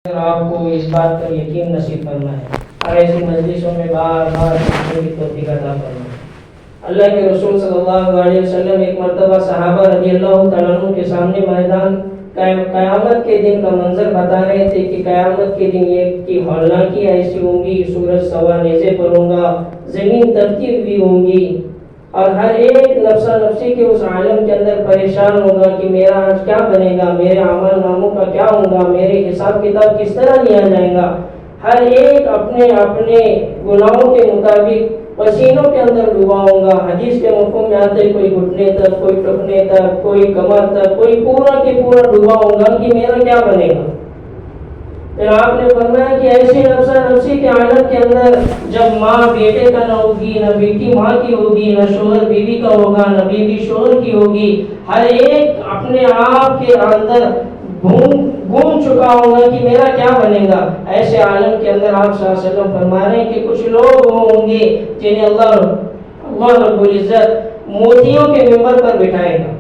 آپ کو اس بات پر یقین نصیب فرمائے اور ایسی مجلسوں میں بار بار سننے کی توفیق عطا فرمائے۔ اللہ کے رسول صلی اللہ علیہ وسلم ایک مرتبہ صحابہ رضی اللہ تعالیٰ عنہ کے سامنے میدان قیامت کے دن کا منظر بتا رہے تھے کہ قیامت کے دن یہ کہ ہولناکی ایسی ہوں گی، سورج سوا نیزے پر ہوگا، زمین ترتی ہوئی ہوں گی، اور ہر ایک نفسا نفسی کے اس عالم کے اندر پریشان ہوگا کہ میرا آج کیا بنے گا، میرے عمل ناموں کا کیا ہوگا، میرے حساب کتاب کس طرح لیا جائے گا۔ ہر ایک اپنے اپنے گناہوں کے مطابق پسینوں کے اندر ڈوبا ہوگا۔ حدیث کے مفہوم میں آتے کوئی گھٹنے تک، کوئی ٹخنے تک، کوئی کمر تک، کوئی پورا کے پورا ڈوبا ہوگا کہ میرا کیا بنے گا۔ پھر آپ نے فرمایا کہ ایسے نفسا نفسی کے عالم کے اندر جب ماں بیٹے کا نہ ہوگی، نہ بیٹی ماں کی ہوگی، نہ شوہر بیوی کا ہوگا، نہ بیوی شوہر کی ہوگی، ہر ایک اپنے آپ کے اندر گم چکا ہوگا کہ میرا کیا بنے گا۔ ایسے عالم کے اندر آپ صلی اللہ علیہ وسلم فرما رہے ہیں کہ کچھ لوگ ہوں گے جنہیں اللہ رب العزت موتیوں کے ممبر پر بٹھائے گا،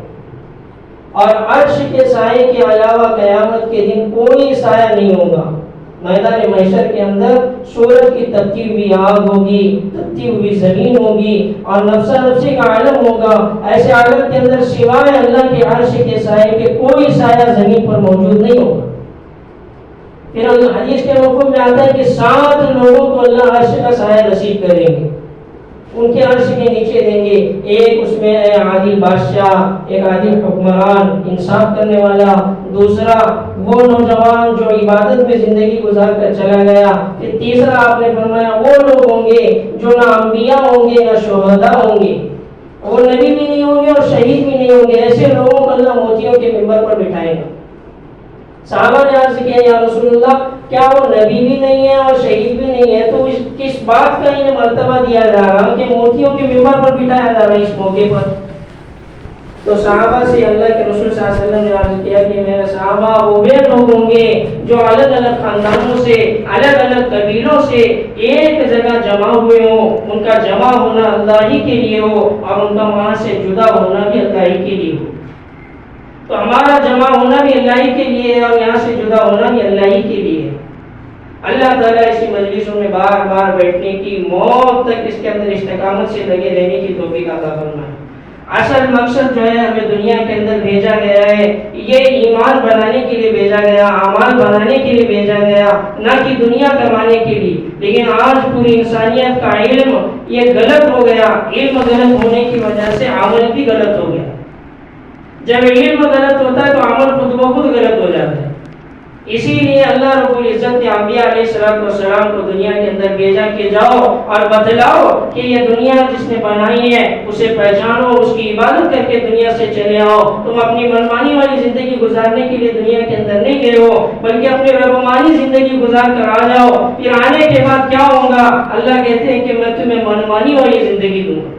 اور عرش کے سائے کے علاوہ قیامت کے دن کوئی سایہ نہیں ہوگا۔ میدان محشر کے اندر سورج کی تپتی ہوئی آگ ہوگی، تپتی ہوئی زمین ہوگی، اور نفسا نفسی کا عالم ہوگا۔ ایسے عالم کے اندر سوائے اللہ کے عرش کے سائے کے کوئی سایہ زمین پر موجود نہیں ہوگا۔ پھر حدیث کے مفہوم میں آتا ہے کہ 7 لوگوں کو اللہ عرش کا سایہ نصیب کریں گے، ان کے عرش کے نیچے دیں گے۔ ایک اس میں ہے عادل بادشاہ، ایک عادل حکمران، انصاف کرنے والا۔ دوسرا وہ نوجوان جو عبادت میں زندگی گزار کر چلا گیا۔ پھر تیسرا آپ نے فرمایا وہ لوگ ہوں گے جو نہ انبیاء ہوں گے نہ شہداء ہوں گے، وہ نبی بھی نہیں ہوں گے اور شہید بھی نہیں ہوں گے۔ ایسے لوگوں کو اللہ موتیوں کے ممبر پر بٹھائے گا۔ صحابہ نے عرض کیا یا رسول اللہ کیا وہ نبی بھی نہیں ہے اور شہید بھی نہیں ہے، تو کس بات کا انہیں مرتبہ دیا جا رہا کہ موتیوں کے ممبر پر بٹھایا جا رہا ہے اس موقع پر؟ تو صحابہ سے اللہ کے رسول صلی اللہ علیہ وسلم نے عرض کیا کہ میرے صحابہ وہ لوگ ہوں گے جو الگ الگ خاندانوں سے، الگ الگ قبیلوں سے ایک جگہ جمع ہوئے ہوں، ان کا جمع ہونا اللہ ہی کے لیے ہو اور ان کا وہاں سے جدا ہونا بھی اللہ ہی کے لیے ہو۔ تو ہمارا جمع ہونا بھی اللہ ہی کے لیے ہے اور یہاں سے جدا ہونا بھی اللہ ہی کے لیے ہے۔ اللہ تعالیٰ ایسی مجلسوں میں بار بار بیٹھنے کی، موت تک اس کے اندر استقامت سے لگے رہنے کی توفیق عطا فرمائے۔ اصل مقصد جو ہے ہمیں دنیا کے اندر بھیجا گیا ہے، یہ ایمان بنانے کے لیے بھیجا گیا، اعمال بنانے کے لیے بھیجا گیا، نہ کہ دنیا کمانے کے لیے۔ لیکن آج پوری انسانیت کا علم یہ غلط ہو گیا، علم غلط ہونے کی وجہ سے عمل بھی غلط ہو گیا۔ جب علم غلط ہوتا ہے تو عمل خود بخود غلط ہو جاتا ہے۔ اسی لیے اللہ رب العزت نے انبیاء علیہ السلام کو دنیا کے اندر بھیجا کہ جاؤ اور بتلاؤ کہ یہ دنیا جس نے بنائی ہے اسے پہچانو، اس کی عبادت کر کے دنیا سے چلے آؤ۔ تم اپنی منمانی والی زندگی گزارنے کے لیے دنیا کے اندر نہیں گئے ہو، بلکہ اپنی ربانی زندگی گزار کر آ جاؤ۔ پھر آنے کے بعد کیا ہوگا؟ اللہ کہتے ہیں کہ میں تمہیں منمانی والی زندگی دوں گا۔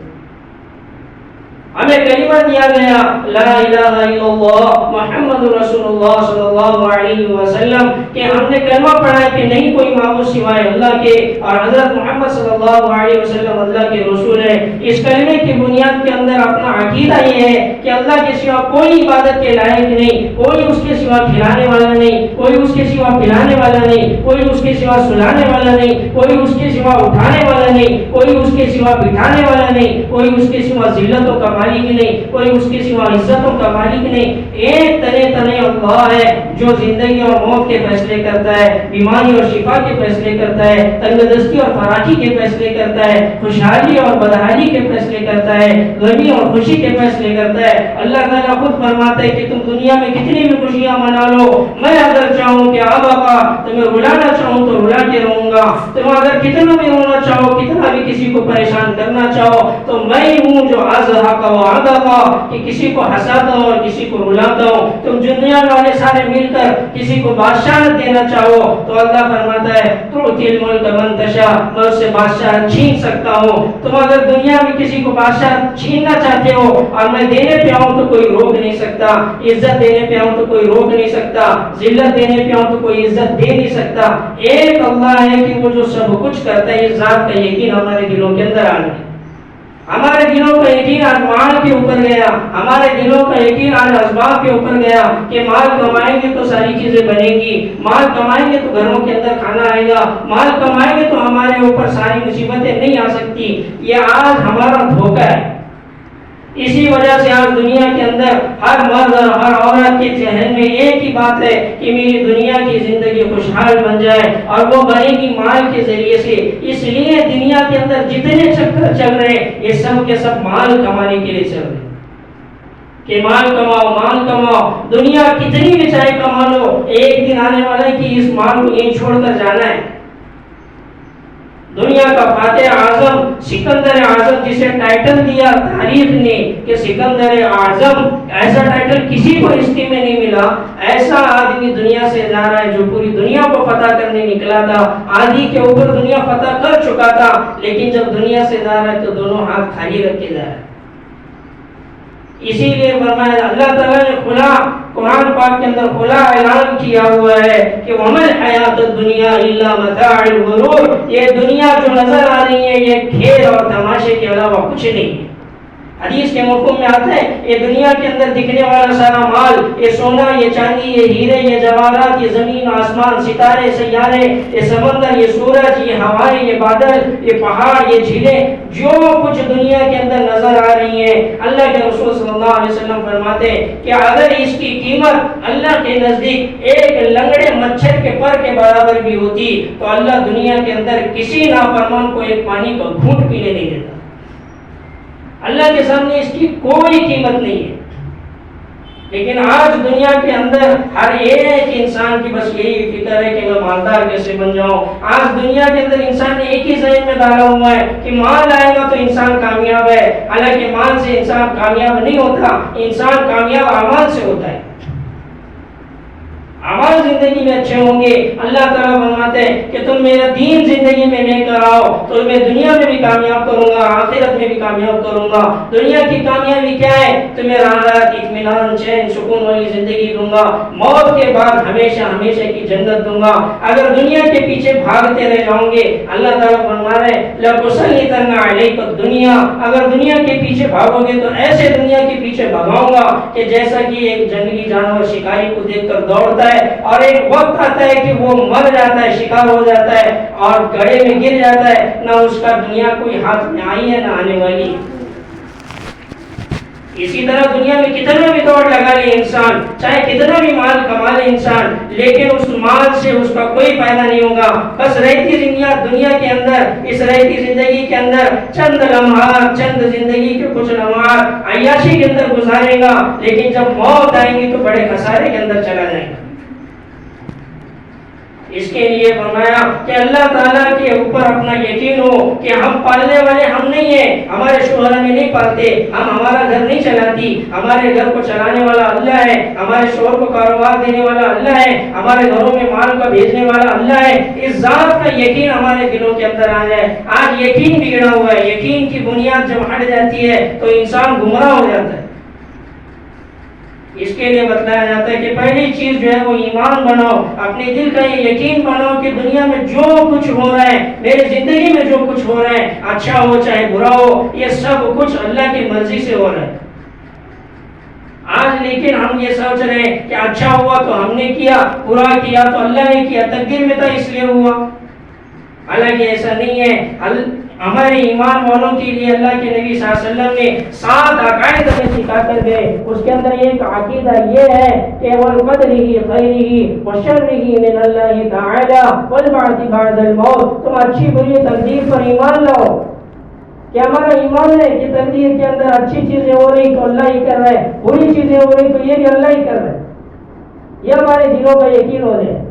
ہمیں کلمہ دیا گیا لا الہ الا اللہ محمد رسول اللہ صلی اللہ علیہ وسلم، کہ ہم نے کلمہ پڑھا ہے کہ نہیں کوئی معبود سوائے اللہ کے، اور حضرت محمد صلی اللہ علیہ وسلم اللہ کے رسول ہے۔ اس کلمے کی بنیاد کے اندر اپنا عقیدہ یہ ہے کہ اللہ کے سوا کوئی عبادت کے لائق نہیں، کوئی اس کے سوا کھلانے والا نہیں، کوئی اس کے سوا پلانے والا نہیں، کوئی اس کے سوا سلانے والا نہیں، کوئی اس کے سوا اٹھانے والا نہیں، کوئی اس کے سوا بٹھانے والا نہیں، کوئی اس کے سوا ذلتوں کا مالک نہیں، کوئی اس کے سوا عزتوں کا مالک نہیں۔ ایک تنے اللہ ہے جو زندگی اور موت کے فیصلے کرتا ہے، بیماری اور شفا کے فیصلے کرتا ہے، تندرستی اور فراخی کے فیصلے کرتا ہے، خوشحالی اور بدحالی کے فیصلے کرتا ہے، غمی اور خوشی کے فیصلے کرتا ہے۔ اللہ تعالیٰ خود فرماتا ہے کہ تم دنیا میں کتنی بھی خوشیاں منا لو، میں اگر چاہوں کہ آبا تمہیں رلانا چاہوں تو رلا کے رہوں گا، تم اگر کتنا بھی رونا چاہو، کتنا بھی کسی کو پریشان کرنا چاہو، تو میں ہوں جو ازحق و ابقا، کہ کسی کو ہنساتا ہوں اور کسی کو رلاتا ہوں۔ تم دنیا والے سارے مل کر کسی کو بادشاہ دینا چاہو تو اللہ فرماتا ہے تؤتی الملک من تشاء، میں اس سے بادشاہ چھین سکتا ہوں۔ تم اگر دنیا میں کسی کو بادشاہ چھیننا چاہتے ہو اور میں دینے پہ آؤں تو کوئی روک نہیں سکتا، عزت دینے پہ آؤں تو کوئی روک نہیں سکتا، ذلت دینے پہ آؤں تو کوئی عزت دے نہیں سکتا۔ ایک اللہ ہے کہ وہ جو سب کچھ کرتا ہے، اس ذات کا یقین ہمارے دلوں کے اندر آنا ہے۔ ہمارے دلوں کا یقین آج مال کے اوپر گیا، ہمارے دلوں کا یقین آج اسباب کے اوپر گیا کہ مال کمائیں گے تو ساری چیزیں بنیں گی، مال کمائیں گے تو گھروں کے اندر کھانا آئے گا، مال کمائیں گے تو ہمارے اوپر ساری مصیبتیں نہیں آ سکتی۔ یہ آج ہمارا دھوکہ ہے۔ اسی وجہ سے آج دنیا کے اندر ہر مرد اور ہر عورت کے ذہن میں ایک ہی بات ہے کہ میری دنیا کی زندگی خوشحال بن جائے، اور وہ بنے گی مال کے ذریعے سے۔ اس لیے دنیا کے اندر جتنے چکر چل رہے ہیں یہ سب کے سب مال کمانے کے لیے چل رہے ہیں کہ مال کماؤ، مال کماؤ۔ دنیا کتنی بھی چاہے کما لو، ایک دن آنے والا ہے کہ اس مال کو یہیں چھوڑ کر جانا ہے۔ دنیا کا فاتح اعظم سکندر اعظم، جسے ٹائٹل دیا تاریخ نے کہ سکندر اعظم، ایسا ٹائٹل کسی کو ہسٹری میں نہیں ملا۔ ایسا آدمی دنیا سے جا رہا ہے جو پوری دنیا کو فتح کرنے نکلا تھا، آدھی کے اوپر دنیا فتح کر چکا تھا، لیکن جب دنیا سے جا رہا ہے تو دونوں ہاتھ خالی رکھ کے جا رہا ہے۔ اسی لیے فرمایا اللہ تعالیٰ نے کھلا قرآن پاک کے اندر کھلا اعلان کیا ہوا ہے کہ وَمَا الْحَيَاةُ الدُّنْيَا إِلَّا مَتَاعُ الْغُرُورِ، یہ دنیا جو نظر آ رہی ہے یہ کھیل اور تماشے کے علاوہ کچھ نہیں ہے۔ حدیث کے مفہوم میں آتا ہے یہ دنیا کے اندر دکھنے والا سارا مال، یہ سونا، یہ چاندی، یہ ہیرے، یہ جواہرات، یہ زمین آسمان، ستارے، سیارے، یہ سمندر، یہ سورج، یہ ہوائیں، یہ بادل، یہ پہاڑ، یہ جھیلیں، جو کچھ دنیا کے اندر نظر آ رہی ہیں، اللہ کے رسول صلی اللہ علیہ وسلم فرماتے ہیں کہ اگر اس کی قیمت اللہ کے نزدیک ایک لنگڑے مچھر کے پر کے برابر بھی ہوتی تو اللہ دنیا کے اندر کسی نافرمان کو ایک پانی کا گھونٹ پینے نہیں دیتا۔ اللہ کے سامنے اس کی کوئی قیمت نہیں ہے۔ لیکن آج دنیا کے اندر ہر ایک انسان کی بس یہی فکر ہے کہ میں مالدار کیسے بن جاؤں۔ آج دنیا کے اندر انسان نے ایک ہی ذہن میں ڈالا ہوا ہے کہ مال آئے گا تو انسان کامیاب ہے، حالانکہ مال سے انسان کامیاب نہیں ہوتا، انسان کامیاب اعمال سے ہوتا ہے۔ اعمال زندگی میں اچھے ہوں گے، اللہ تعالیٰ فرماتے ہیں کہ تم میرا دین زندگی میں لے کر آؤ تو میں دنیا میں بھی کامیاب کروں گا، آخرت میں بھی کامیاب کروں گا۔ دنیا کی کامیابی کیا ہے؟ تمہیں راحت، اطمینان، چین، سکون والی زندگی دوں گا، موت کے بعد ہمیشہ ہمیشہ کی جنت دوں گا۔ اگر دنیا کے پیچھے بھاگتے رہ جاؤ گے، اللہ تعالیٰ فرما رہے ہیں لَأُسَلِّطَنَّ عَلَيْكَ الدُّنْيَا، اگر دنیا کے پیچھے بھاگو گے تو ایسے دنیا کے پیچھے بھگاؤں گا کہ جیسا کہ ایک جنگلی جانور شکاری کو دیکھ کر دوڑتا ہے اور ایک وقت آتا ہے کہ وہ مر جاتا ہے، شکار ہو جاتا ہے اور گڑھے میں گر جاتا ہے، نہ اس کا دنیا کوئی ہاتھ میں آئی ہے نہ آنے والی۔ اسی طرح دنیا میں کتنا بھی دوڑ لگا لے انسان، چاہے کتنا بھی مال کما لے انسان، لیکن اس مال سے اس کا کوئی فائدہ نہیں ہوگا۔ بس رہتی دنیا کے اندر، اس رہتی زندگی کے اندر چند لمحات، چند زندگی کے کچھ لمحات عیاشی کے اندر گزارے گا، لیکن جب موت آئیں گی تو بڑے خسارے کے اندر چلا جائے گا۔ اس کے لیے فرمایا کہ اللہ تعالیٰ کے اوپر اپنا یقین ہو کہ ہم پالنے والے ہم نہیں ہیں، ہمارے شوہر ہمیں نہیں پالتے، ہم ہمارا گھر نہیں چلاتی، ہمارے گھر کو چلانے والا اللہ ہے، ہمارے شوہر کو کاروبار دینے والا اللہ ہے، ہمارے گھروں میں مال کا بھیجنے والا اللہ ہے۔ اس ذات کا یقین ہمارے دلوں کے اندر آ جائے۔ آج یقین بگڑا ہوا ہے، یقین کی بنیاد جب ہٹ جاتی ہے تو انسان گمراہ ہو جاتا ہے۔ اس کے لیے بتلایا جاتا ہے کہ پہلی چیز جو ہے وہ ایمان بناؤ، اپنے دل کا یہ یقین بناؤ کہ دنیا میں جو کچھ ہو رہا ہے، میری زندگی میں جو کچھ ہو رہا ہے، اچھا ہو چاہے برا ہو، یہ سب کچھ اللہ کی مرضی سے ہو رہا ہے۔ آج لیکن ہم یہ سوچ رہے ہیں کہ اچھا ہوا تو ہم نے کیا، برا کیا تو اللہ نے کیا، تقدیر میں تھا اس لیے ہوا، حالانکہ ایسا نہیں ہے۔ ہمارے ایمان والوں کے لیے اللہ کے نبی صلی اللہ علیہ وسلم نے 7 عقائد ہمیں سکھا کر گئے۔ اس کے اندر ایک عقیدہ یہ ہے کہ وَالْقَدْرِهِ خَيْرِهِ وَشَرِّهِ مِنَ اللَّهِ تَعَالَى وَالْبَعْثِ بَعْدَ الْمَوْتِ، تم اچھی بری تقدیر پر ایمان لاؤ کہ ہمارا ایمان ہے کہ تقدیر کے اندر اچھی چیزیں ہو رہی تو اللہ ہی کر رہا ہے، بری چیزیں ہو رہی تو یہ بھی اللہ ہی کر رہا ہے۔ یہ ہمارے دلوں کا یقین ہو جائے،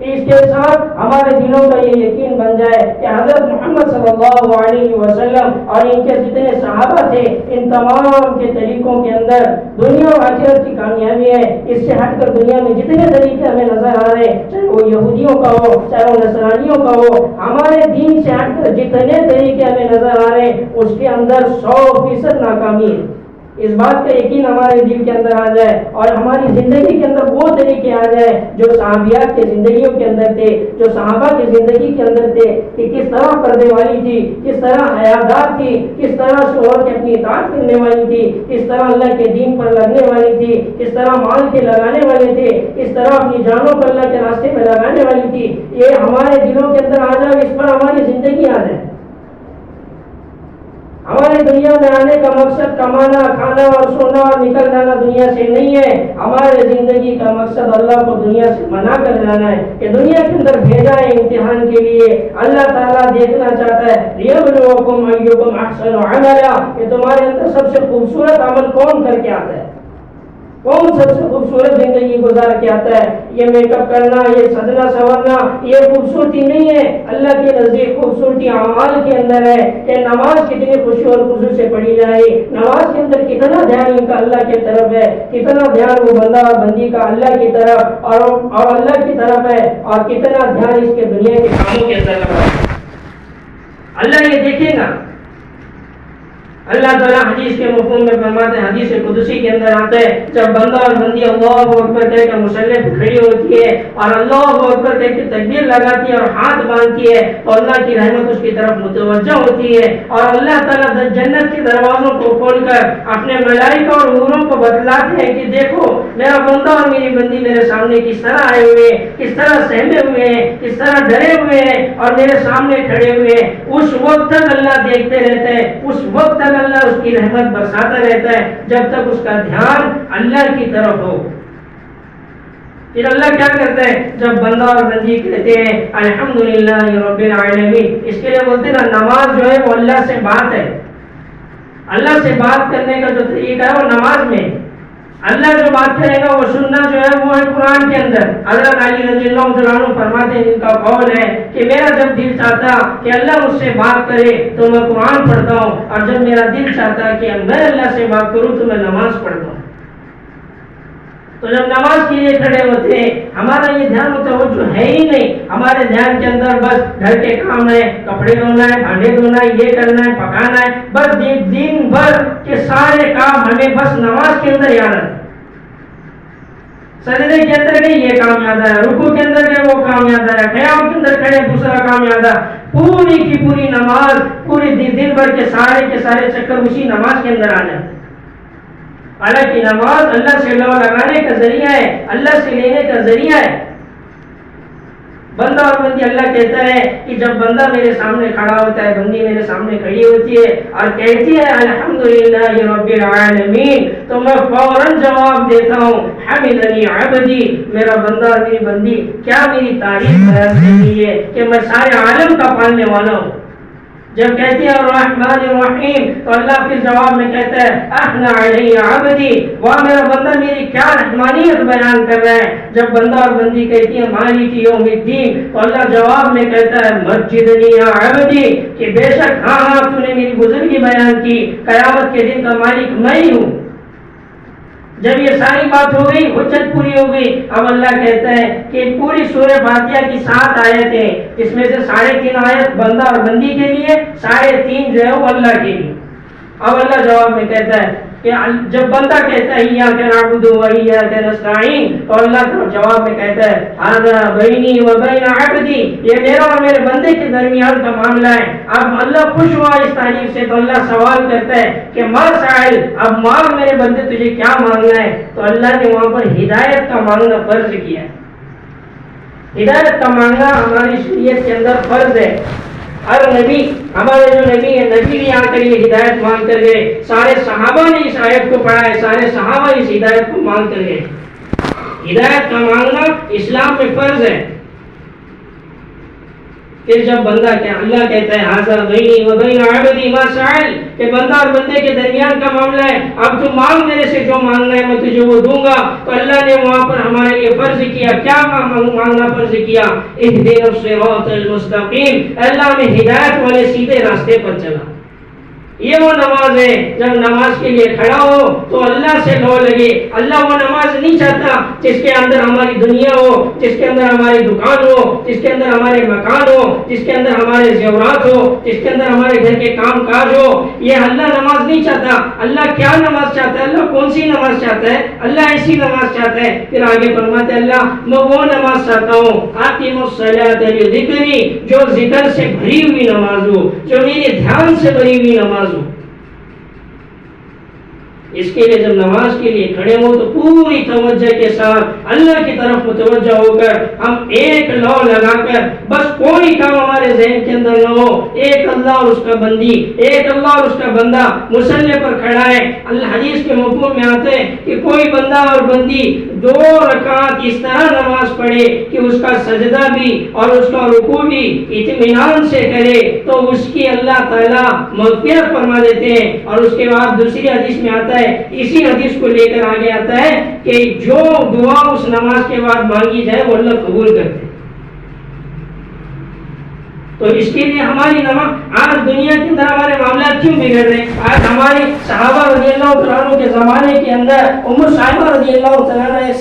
اس کے ساتھ ہمارے دلوں کا یہ یقین بن جائے کہ حضرت محمد صلی اللہ علیہ وسلم اور ان کے جتنے صحابہ تھے، ان تمام کے طریقوں کے اندر دنیا و آخرت کی کامیابی ہے۔ اس سے ہٹ کر دنیا میں جتنے طریقے ہمیں نظر آ رہے ہیں، چاہے وہ یہودیوں کا ہو چاہے وہ نصرانیوں کا ہو، ہمارے دین سے ہٹ کر جتنے طریقے ہمیں نظر آ رہے ہیں اس کے اندر 100% ناکامی ہے۔ اس بات کا یقین ہمارے دل کے اندر آ جائے اور ہماری زندگی کے اندر وہ طریقے آ جائے جو صحابیات کی زندگیوں کے اندر تھے، جو صحابہ کی زندگی کے اندر تھے، کہ کس طرح پردے والی تھی، کس طرح حیادار تھی، کس طرح شوہر کی اپنی اطاعت کرنے والی تھی، کس طرح اللہ کے دین پر لگنے والی تھی، کس طرح مال کے لگانے والے تھے، کس طرح اپنی جانوں کو اللہ کے راستے میں لگانے والی تھی. یہ ہمارے دلوں کے اندر آ جائے، اس پر ہماری زندگی آ جائے. ہماری دنیا میں آنے کا مقصد کمانا، کھانا اور سونا اور نکل جانا دنیا سے نہیں ہے. ہمارے زندگی کا مقصد اللہ کو دنیا سے منع کر جانا ہے. کہ دنیا کے اندر بھیجا ہے امتحان کے لیے. اللہ تعالیٰ دیکھنا چاہتا ہے لِيَبْلُوَكُمْ أَيُّكُمْ أَحْسَنُ عَمَلًا، کہ تمہارے اندر سب سے خوبصورت عمل کون کر کے آتا ہے، کون سب سے خوبصورت زندگی گزار کے آتا ہے. یہ میک اپ کرنا، یہ سجنا سنورنا، یہ خوبصورتی نہیں ہے. اللہ کے نزدیک خوبصورتی اعمال کے اندر ہے کہ نماز کتنی خوشی اور خضوع سے پڑھی جائے، نماز کے اندر کتنا دھیان ان کا اللہ کی طرف ہے، کتنا دھیان وہ بندہ اور بندی کا اللہ کی طرف اور اللہ کی طرف ہے، اور کتنا دھیان اس کے دنیا کے کاموں کے اندر لگا ہے. اللہ یہ دیکھے گا. اللہ تعالیٰ حدیث کے مفہوم میں فرماتے ہیں، حدیث قدسی کے اندر آتا ہے، جب بندہ اور بندی اللہ اکبر کہہ کر مصلی پہ کھڑی ہوتی ہے اور اللہ اکبر کہہ کے تکبیر لگاتی ہے اور ہاتھ باندھتی ہے تو اللہ کی رحمت اس کی طرف متوجہ ہوتی ہے اور اللہ تعالیٰ جنت کے دروازوں کو کھول کر اپنے ملائکہ اور حوروں کو بتلاتے ہیں کہ دیکھو میرا بندہ اور میری بندی میرے سامنے کس طرح آئے ہوئے ہیں، کس طرح سہمے ہوئے ہیں، کس طرح ڈرے ہوئے ہیں اور میرے سامنے کھڑے ہوئے ہیں. اس وقت تک اللہ دیکھتے رہتے ہیں، اس وقت تک اللہ اس کی رحمت برساتا رہتا ہے جب تک اس کا دھیان اللہ کی طرف ہو. پھر اللہ کیا کرتا ہے جب بندہ اور بندی کہتے ہیں الحمدللہ رب العالمین، اس کے لیے بولتے ہیں نماز جو ہے وہ اللہ سے بات ہے. اللہ سے بات کرنے کا جو طریقہ ہے وہ نماز میں. اللہ جو بات کرے گا وہ سننا جو ہے وہ ہے قرآن کے اندر. حضرت علی رضی اللہ عنہ فرماتے ہیں، ان کا قول ہے کہ میرا جب دل چاہتا کہ اللہ مجھ سے بات کرے تو میں قرآن پڑھتا ہوں، اور جب میرا دل چاہتا کہ میں اللہ سے بات کروں تو میں نماز پڑھتا ہوں. تو جب نماز کے لیے کھڑے ہوتے ہیں ہمارا یہ دھیان متوجہ ہے ہی نہیں. ہمارے دھیان کے اندر بس گھر کے کام ہے، کپڑے دھونا ہے، بھانڈے دھونا ہے، یہ کرنا ہے، پکانا ہے، بس دن بھر کے سارے کام ہمیں بس نماز کے اندر یاد ہے. سجدے کے اندر گئے یہ کام یاد آیا، رکوع کے اندر گئے وہ کام یاد آیا، قیام کے اندر کھڑے دوسرا کام یاد آیا. پوری کی پوری نماز، پوری دن بھر کے سارے چکر اسی نماز کے اندر آ جاتے ہیں. حالانکہ نماز اللہ سے لگانے کا ذریعہ ہے، اللہ سے لینے کا ذریعہ ہے. بندہ اور بندی، اللہ کہتا ہے کہ جب بندہ میرے سامنے کھڑا ہوتا ہے، بندی میرے سامنے کھڑی ہوتی ہے اور کہتی ہے الحمدللہ رب العالمین، تو میں فوراً جواب دیتا ہوں حمدنی عبدی، میرا بندہ اور میری بندی کیا میری تعریف بیان کرتی ہے کہ میں سارے عالم کا پالنے والا ہوں. جب کہتی ہے الرحمن الرحیم تو اللہ پھر جواب میں کہتا ہے اثنى علی عبدی، وہ میرا بندہ میری کیا رحمانیت بیان کر رہا ہے. جب بندہ اور بندی کہتی ہے مالک یوم الدین تو اللہ جواب میں کہتا ہے مجدنی یا عبدی، کہ بے شک ہاں تو نے میری بزرگی بیان کی، قیامت کے دن کا مالک میں ہی ہوں. جب یہ ساری بات ہو گئی، حجت پوری ہو گئی، اب اللہ کہتا ہے کہ پوری سورہ فاتحہ کی 7 آیتیں، اس میں سے 3.5 آیت بندہ اور بندی کے لیے، 3.5 جو ہے وہ اللہ کے لیے. اب اللہ جواب میں کہتا ہے کہ جب بندہ کہتا ہے ایاک نعبد و ایاک نستعین تو اللہ جواب میں کہتا ہے ھذا بینی و بین عبدی، یہ میرا اور میرے بندے کے درمیان کا معاملہ ہے. اب اللہ خوش ہوا اس تعریف سے تو اللہ سوال کرتا ہے کہ ما سائل، اب مانگ میرے بندے تجھے کیا مانگنا ہے. تو اللہ نے وہاں پر ہدایت کا مانگنا فرض کیا. ہدایت کا مانگنا ہماری شریعت کے اندر فرض ہے. ہر نبی، ہمارے جو نبی ہے، نبی بھی آ کر یہ ہدایت مانگ کر گئے. سارے صحابہ نے اس آیت کو پڑھا ہے، سارے صحابہ اس ہدایت کو مانگ کر گئے. ہدایت کا مانگنا اسلام میں فرض ہے. پھر جب بندہ کیا اللہ کہتا ہے ھذا بینی و بین عبدی ما سأل، کہ بندہ اور بندے کے درمیان کا معاملہ ہے، اب تو مانگ میرے سے جو مانگنا ہے میں تجھے وہ دوں گا. تو اللہ نے وہاں پر ہمارے لیے فرض کیا، کیا مانگنا فرض کیا؟ اہدنا الصراط المستقیم، اللہ نے ہدایت والے سیدھے راستے پر چلا. یہ وہ نماز ہے جب نماز کے لیے کھڑا ہو تو اللہ سے لو لگے. اللہ وہ نماز نہیں چاہتا جس کے اندر ہماری دنیا ہو، جس کے اندر ہماری دکان ہو، جس کے اندر ہمارے مکان ہو، جس کے اندر ہمارے زیورات ہو، جس کے اندر ہمارے گھر کے کام کاج ہو. یہ اللہ نماز نہیں چاہتا. اللہ کیا نماز چاہتا ہے؟ اللہ کون سی نماز چاہتا ہے؟ اللہ ایسی نماز چاہتا ہے. پھر آگے فرماتے اللہ میں وہ نماز چاہتا ہوں اقیموا الصلاۃ لذکری، جو ذکر سے بھری ہوئی نماز ہو، جو میرے دھیان سے بھری ہوئی نماز ہو. اس کے لیے جب نماز کے لیے کھڑے ہو تو پوری توجہ کے ساتھ اللہ کی طرف متوجہ ہو کر ہم ایک لو لگا کر، بس کوئی کام ہمارے ذہن کے اندر نہ ہو، ایک اللہ اور اس کا بندی، ایک اللہ اور اس کا بندہ مصلی پر کھڑا ہے. اللہ حدیث کے مفہوم میں آتے ہیں کہ کوئی بندہ اور بندی 2 رکعت اس طرح نماز پڑھے کہ اس کا سجدہ بھی اور اس کا رکوع بھی اطمینان سے کرے تو اس کی اللہ تعالیٰ مغفرت فرما دیتے ہیں. اور اس کے بعد دوسری حدیث میں آتا ہے، اسی حدیث کو لے کر آگے آتا ہے کہ جو دعا اس نماز کے بعد مانگی جائے وہ اللہ قبول کرتے ہیں. تو اس کے لیے ہماری نماز، آج دنیا کے اندر ہمارے معاملات کیوں بگڑ رہے ہیں؟ آج ہماری صحابہ رضی اللہ تعالیٰ کے زمانے کے اندر ام سلمہ رضی اللہ تعالیٰ ایک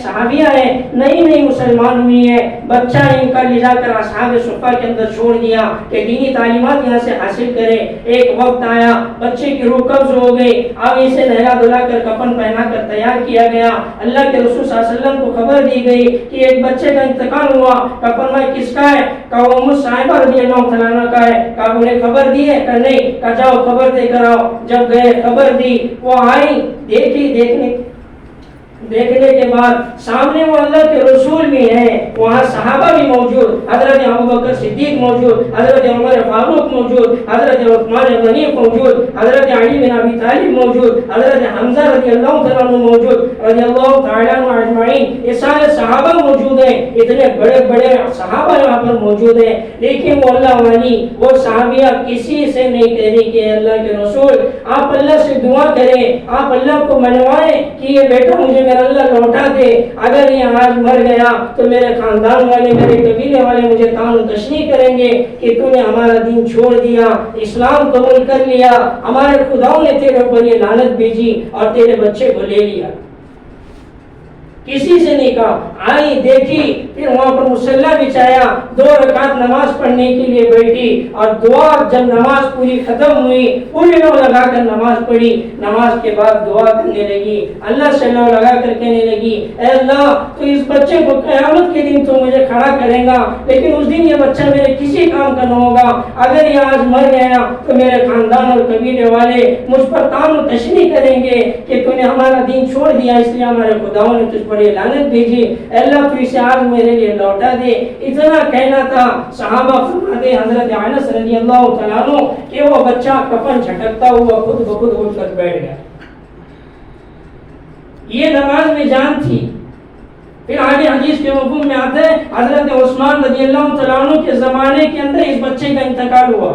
صحابیہ ہے، نئی مسلمان ہوئی ہے، بچہ ان کا لے جا کر اصحاب صفہ کے اندر چھوڑ دیا کہ دینی تعلیمات یہاں سے حاصل کرے. ایک وقت آیا بچے کی روح قبض ہو گئی، اب اسے نہلا دھلا کر کفن پہنا کر تیار کیا گیا. اللہ کے رسول صلی اللہ علیہ وسلم کو خبر دی گئی کہ ایک بچے کا انتقال ہوا. کفن میں کس کا ہے؟ کہ رضی اللہ تعالیٰ کا ہے. کہ انہیں خبر دی ہے؟ کہ نہیں. کہ جاؤ خبر دے کر آؤ. جب گئے خبر دی، وہ آئی، دیکھنے کے بعد سامنے وہ اللہ کے رسول بھی ہیں، وہاں صحابہ بھی موجود، حضرت ابوبکر صدیق موجود، حضرت عمر فاروق موجود، حضرت عثمان غنی موجود، حضرت علی بن ابی طالب موجود، حضرت حمزہ رضی اللہ تعالیٰ عنہ موجود، رضی اللہ تعالیٰ عنہ اجمعین. یہ سارے صحابہ موجود ہیں، اتنے بڑے صحابہ یہاں پر موجود ہیں. لیکن وہ اللہ والی، وہ صحابیہ کسی سے نہیں کہہ رہی کہ اللہ کے رسول آپ اللہ سے دعا کریں، آپ اللہ کو منوائیں کہ یہ بیٹا مجھے اللہ لوٹا دے. اگر یہ آج مر گیا تو میرے خاندان والے، میرے قبیلے والے مجھے تان و تشنیع کریں گے کہ تو نے ہمارا دین چھوڑ دیا، اسلام قبول کر لیا، ہمارے خداؤں نے تیرے اوپر یہ لعنت بھیجی اور تیرے بچے کو لے لیا. کسی سے نہیں کہا. آئی، دیکھی، پھر وہاں پر مصلی بچھایا، 2 رکعت نماز پڑھنے کے لیے بیٹھی اور دعا. جب نماز پوری ختم ہوئی، پوری لو لگا کر نماز پڑھی. نماز کے بعد دعا کرنے لگی، اللہ سے لو لگا کر کہنے لگی اے اللہ تو اس بچے کو قیامت کے دن تو مجھے کھڑا کرے گا، لیکن اس دن یہ بچہ میرے کسی کام کا نہ ہوگا. اگر یہ آج مر گیا تو میرے خاندان اور قبیلے والے مجھ پر تان و تشنیع کریں گے کہ تو نے ہمارا دین چھوڑ دیا، اس لیے ہمارے خداؤں نے تجھ پر یہ لعنت بھیجی. اللہ تو اسے آج میرے لیے لوٹا دے. اتنا کہنا تھا. صحابہ فرماتے حضرت انس رضی اللہ تعالیٰ عنہ کہ وہ بچہ کفن جھٹکتا ہوا خود بخود اٹھ کر بیٹھ گیا. یہ نماز میں جان تھی. پھر آگے حدیث کے مفہوم میں آتا ہے حضرت عثمان رضی اللہ تعالیٰ عنہ کے زمانے کے اندر اس بچے کا انتقال ہوا.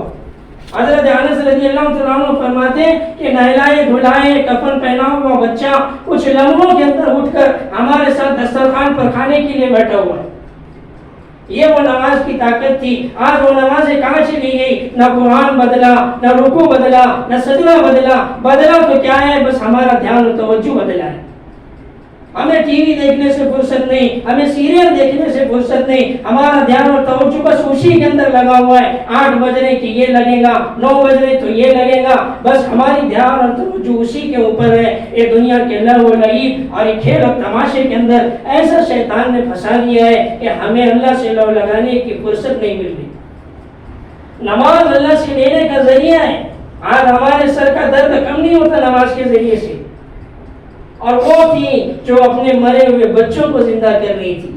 حضرت انس رضی اللہ تعالیٰ عنہ فرماتے کہ نہلائے دھلائے کفن پہنا ہوا بچہ کچھ لمحوں کے اندر اٹھ کر ہمارے ساتھ دسترخوان پر کھانے کے لیے بیٹھا ہوا. یہ وہ نماز کی طاقت تھی. آج وہ نمازیں کہاں چلی گئی؟ نہ قرآن بدلا، نہ رکوع بدلا، نہ سجدہ بدلا تو کیا ہے، بس ہمارا دھیان و توجہ بدلا ہے. ہمیں ٹی وی دیکھنے سے فرصت نہیں، ہمیں سیریل دیکھنے سے فرصت نہیں، ہمارا دھیان اور توجہ بس اسی کے اندر لگا ہوا ہے. 8 بج رہے کہ یہ لگے گا، 9 بج رہے تو یہ لگے گا، بس ہماری دھیان اور توجہ اسی کے اوپر ہے. یہ دنیا کے لہو و لعب اور یہ کھیل اور تماشے کے اندر ایسا شیطان نے پھنسا دیا ہے کہ ہمیں اللہ سے لو لگانے کی فرصت نہیں مل رہی. نماز اللہ سے لینے کا ذریعہ ہے. آج ہمارے سر کا درد کم نہیں ہوتا نماز کے ذریعے سے. اور وہ تھی جو اپنے مرے ہوئے بچوں کو زندہ کر رہی تھی.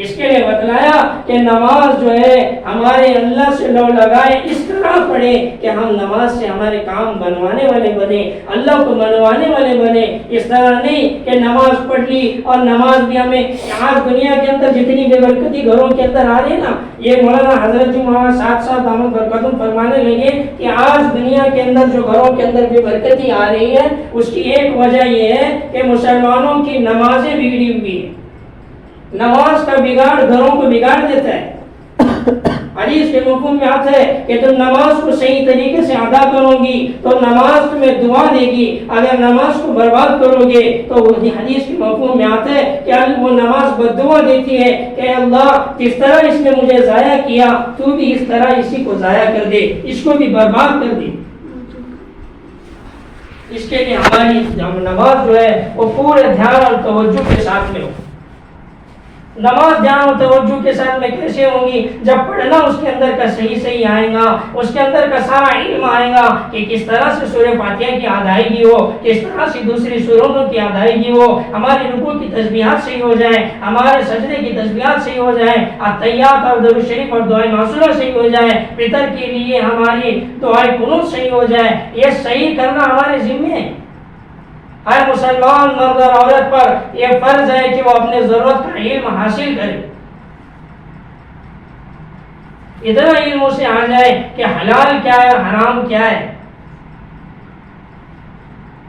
اس کے لیے بتلایا کہ نماز جو ہے ہمارے اللہ سے لو لگائے، اس طرح پڑھے کہ ہم نماز سے ہمارے کام بنوانے والے بنے، اللہ کو منوانے والے بنے. اس طرح نہیں کہ نماز پڑھ لی اور نماز بھی ہمیں آج دنیا کے اندر جتنی بے برکتی گھروں کے اندر آ رہی ہے نا، یہ مولانا حضرت جو وہاں ساتھ دامن برکتم فرمانے لگے کہ آج دنیا کے اندر جو گھروں کے اندر بے برکتی آ رہی ہے اس کی ایک وجہ یہ ہے کہ مسلمانوں کی نمازیں بگڑی ہوئی ہیں. نماز کا بگاڑ گھروں کو بگاڑ دیتا ہے. حدیث کے مفہوم میں آتا ہے کہ تم نماز کو صحیح طریقے سے ادا کرو گی تو نماز تمہیں دعا دے گی، اگر نماز کو برباد کرو گے تو حدیث کے مفہوم میں آتا ہے کہ وہ نماز بددعا دیتی ہے کہ اللہ جس طرح اس نے مجھے ضائع کیا تو بھی اس طرح اسی کو ضائع کر دے، اس کو بھی برباد کر دے۔ اس کے لیے ہماری نماز جو ہے وہ پورے دھیان اور توجہ کے ساتھ میں ہو۔ نماز دھیان اور توجہ کے ساتھ میں کیسے ہوں گی؟ جب پڑھنا اس کے اندر کا صحیح آئے گا، اس کے اندر کا سارا علم آئے گا کہ کس طرح سے سورہ فاتحہ کی ادائیگی ہو، کس طرح سے دوسری سورتوں کی ادائیگی ہو، ہماری رکوع کی تسبیحات صحیح ہو جائیں، ہمارے سجدے کی تسبیحات صحیح ہو جائیں، التحیات اور درود شریف اور دعائے معصورہ صحیح ہو جائیں، فطر کے لیے ہماری دعائے قنوت صحیح ہو جائے۔ یہ صحیح کرنا ہمارے ذمہ ہے۔ ہر مسلمان مرد اور عورت پر یہ فرض ہے کہ وہ اپنے ضرورت کا علم حاصل کرے، اتنا علم اسے آ جائے کہ حلال کیا ہے حرام کیا ہے۔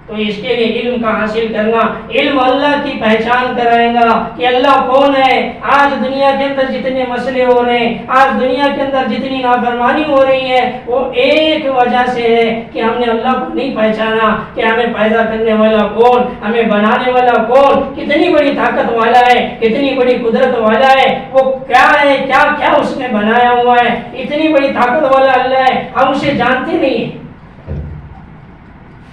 تو اس کے لیے علم کا حاصل کرنا، علم اللہ کی پہچان کرائے گا کہ اللہ کون ہے۔ آج دنیا کے اندر جتنے مسئلے ہو رہے ہیں، آج دنیا کے اندر جتنی نافرمانی ہو رہی ہے، وہ ایک وجہ سے ہے کہ ہم نے اللہ کو نہیں پہچانا کہ ہمیں پیدا کرنے والا کون، ہمیں بنانے والا کون، کتنی بڑی طاقت والا ہے، کتنی بڑی قدرت والا ہے، وہ کیا ہے، کیا کیا اس نے بنایا ہوا ہے، اتنی بڑی طاقت والا اللہ ہے، ہم اسے جانتے نہیں ہیں۔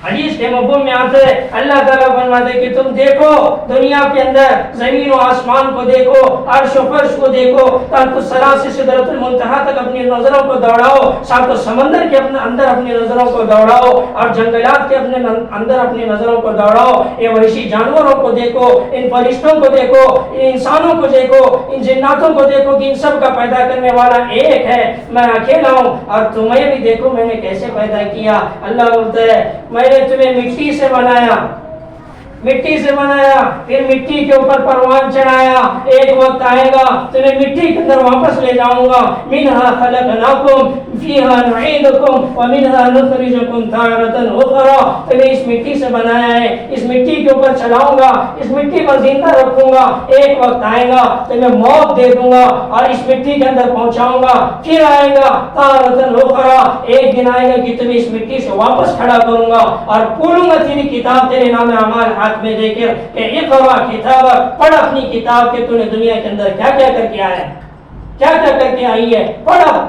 حدیث کے مفہوم میں آتا ہے اللہ تعالیٰ فرماتے کہ تم دیکھو دنیا کے اندر زمین و آسمان کو دیکھو، عرش و فرش کو دیکھو، تحت الثری سے سدرۃ المنتہا تک اپنی نظروں کو دوڑاؤ، ساتھ سمندر کے اندر اپنی نظروں کو دوڑاؤ، اور جنگلات کے اندر اپنی نظروں کو دوڑاؤ، یہ وحشی جانوروں کو دیکھو، ان فرشتوں کو دیکھو، ان انسانوں کو دیکھو، ان جناتوں کو دیکھو کہ ان سب کا پیدا کرنے والا ایک ہے، میں اکیلا ہوں، اور تمہیں بھی دیکھو میں نے کیسے پیدا کیا۔ اللہ بولتا ہے میں نے تمہیں مٹی سے بنایا، مٹی سے بنایا، پھر مٹی کے اوپر پروان چڑھایا، ایک وقت آئے گا تمہیں مٹی کے اندر واپس لے جاؤں گا، منہا خلقناکم فیہا نعیدکم ومنہا نخرجکم تارۃ اخری، تمہیں اس مٹی سے بنایا ہے، اس مٹی کے اوپر چلاؤں گا، اس مٹی پر زندہ رکھوں گا، ایک وقت آئے گا تمہیں موت دے دوں گا اور اس مٹی کے اندر پہنچاؤں گا، پھر آئے گا تارۃ اخری، ایک دن آئے گا کہ تمہیں اس مٹی سے واپس کھڑا کروں گا اور کھولوں گا تیری کتاب تیرے نام اعمال ہاتھ میں دے کر کہ اقرا کتابک، پڑھ اپنی کتاب کہ تو نے دنیا کے اندر کیا کیا کر کے آیا ہے، کیا کیا کر کے آئی ہے، پڑھا۔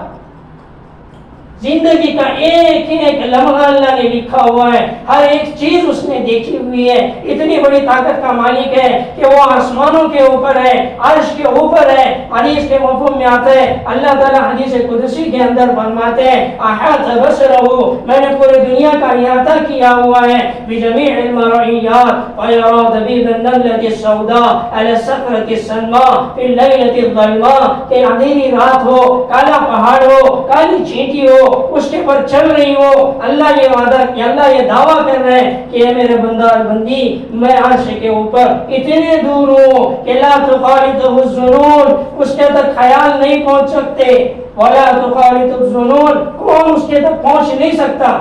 زندگی کا ایک ایک لمحہ اللہ نے لکھا ہوا ہے، ہر ایک چیز اس نے دیکھی ہوئی ہے، اتنی بڑی طاقت کا مالک ہے کہ وہ آسمانوں کے اوپر ہے، عرش کے اوپر ہے۔ حدیث کے مفہوم میں آتا ہے اللہ تعالیٰ حدیث قدسی کے اندر فرماتے ہیں احاط بصرہ، میں نے پورے دنیا کا احاطہ کیا ہوا ہے بجمیع المرئیات ویرا دبیب النملة السوداء علی الصخرة السنماء فی اللیلة الظلماء، کہ اندھیری رات ہو، کالا پہاڑ ہو، کالی چینٹی ہو، اس کے پر چل رہی ہو، اللہ یہ وعدہ کہ اللہ یہ دعویٰ کر رہے ہیں کہ اے میرے بندہ اور بندی میں عرش کے اوپر اتنے دور ہوں کہ لا تخالطہ الظنون، اس کے تک خیال نہیں پہنچ سکتے، ولا تخالطہ الظنون، کون اس کے تک پہنچ نہیں سکتا،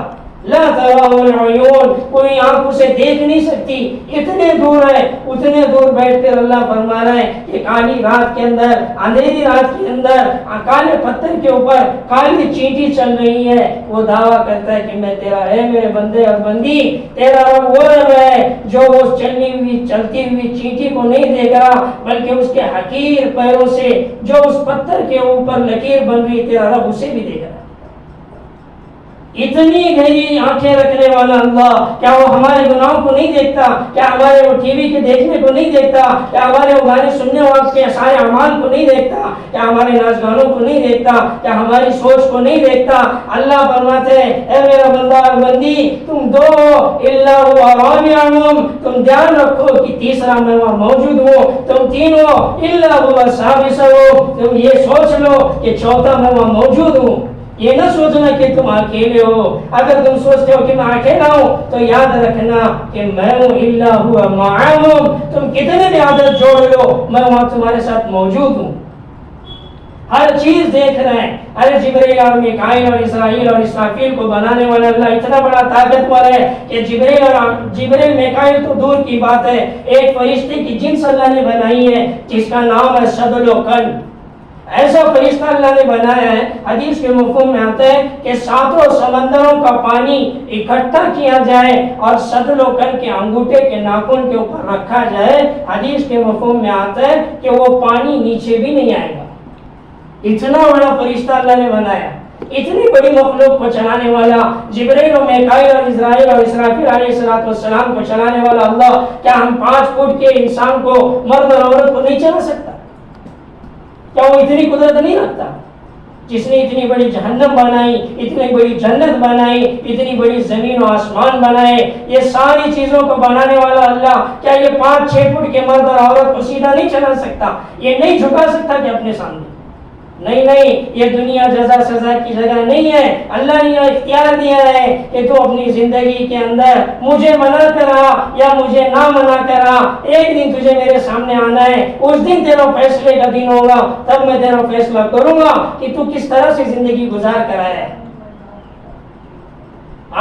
لا تراہ العیون، کوئی آنکھ اسے دیکھ نہیں سکتی، اتنے دور ہے۔ اتنے دور بیٹھ کر اللہ فرما رہے ہیں کہ کالی رات کے اندر، اندھیری رات کے اندر، کالے پتھر کے اوپر کالی چینٹی چل رہی ہے، وہ دعویٰ کرتا ہے کہ میں تیرا ہے میرے بندے اور بندی، تیرا رب وہ رب ہے جو وہ چلتی ہوئی چینٹی کو نہیں دیکھ رہا بلکہ اس کے حقیر پیروں سے جو اس پتھر کے اوپر لکیر بن رہی، تیرا رب اسے بھی دیکھ رہا۔ اتنی گہری آنکھیں رکھنے والا اللہ، کیا وہ ہمارے گناہوں کو نہیں دیکھتا؟ کیا ہمارے وہ ٹی وی کے دیکھنے کو نہیں دیکھتا؟ کیا ہمارے وہ گانے سننے وقت کے سارے اعمال کو نہیں دیکھتا؟ کیا ہمارے ناچ گانوں کو نہیں دیکھتا؟ کیا ہماری سوچ کو نہیں دیکھتا؟ اللہ فرماتے ہیں اے میرا بندہ اور بندی، تم دو الا هو رابعهم، تم دھیان رکھو کہ تیسرا میں وہاں موجود ہوں، تم تینوں الا هو سادسهم، تم یہ سوچ لو کہ چوتھا میں وہاں موجود ہوں۔ یہ نہ سوچنا کہ تم اکیلے ہو، اگر تم سوچتے ہو کہ میں اکیلا ہوں تو یاد رکھنا کہ میں ہوں الا هو معهم، تم کتنے بھی عادت جوڑ لو میں وہاں تمہارے ساتھ موجود ہوں، ہر چیز دیکھ رہے ہیں۔ ارے جبرائیل اور میکائیل اور اسرائیل اور اسرافیل کو بنانے والا اللہ اتنا بڑا طاقتور ہے کہ جبرائیل میکائیل تو دور کی بات ہے، ایک فرشتے کی جنس اللہ نے بنائی ہے جس کا نام ہے شدل و قلب۔ ایسا فرشتہ اللہ نے بنایا ہے، حدیث کے مفہوم میں آتا ہے کہ ساتوں سمندروں کا پانی اکٹھا کیا جائے اور صدر و کل کے انگوٹھے کے ناخن کے اوپر رکھا جائے، حدیث کے مفہوم میں آتا ہے کہ وہ پانی نیچے بھی نہیں آئے گا۔ اتنا بڑا فرشتہ اللہ نے بنایا، اتنی بڑی مخلوق کو چلانے والا، جبرائیل و میکائیل اور اسرائیل اور اسرافیل علیہ السلام کو چلانے والا اللہ، کیا ہم 5 فٹ کے انسان کو، مرد اور عورت کو نہیں چلا سکتا؟ کیا وہ اتنی قدرت نہیں رکھتا؟ جس نے اتنی بڑی جہنم بنائی، اتنی بڑی جنت بنائی، اتنی بڑی زمین و آسمان بنائے، یہ ساری چیزوں کو بنانے والا اللہ، کیا یہ 5-6 فٹ کے مرد اور عورت کو سیدھا نہیں چلا سکتا؟ یہ نہیں جھکا سکتا کہ اپنے سامنے؟ نہیں، یہ دنیا جزا سزا کی جگہ نہیں ہے۔ اللہ نے اختیار دیا ہے کہ تو اپنی زندگی کے اندر مجھے منع کرا یا مجھے نہ منع کرا، ایک دن تجھے میرے سامنے آنا ہے، اس دن تیرا فیصلے کا دن ہوگا، تب میں تیرا فیصلہ کروں گا کہ تو کس طرح سے زندگی گزار کر آیا ہے۔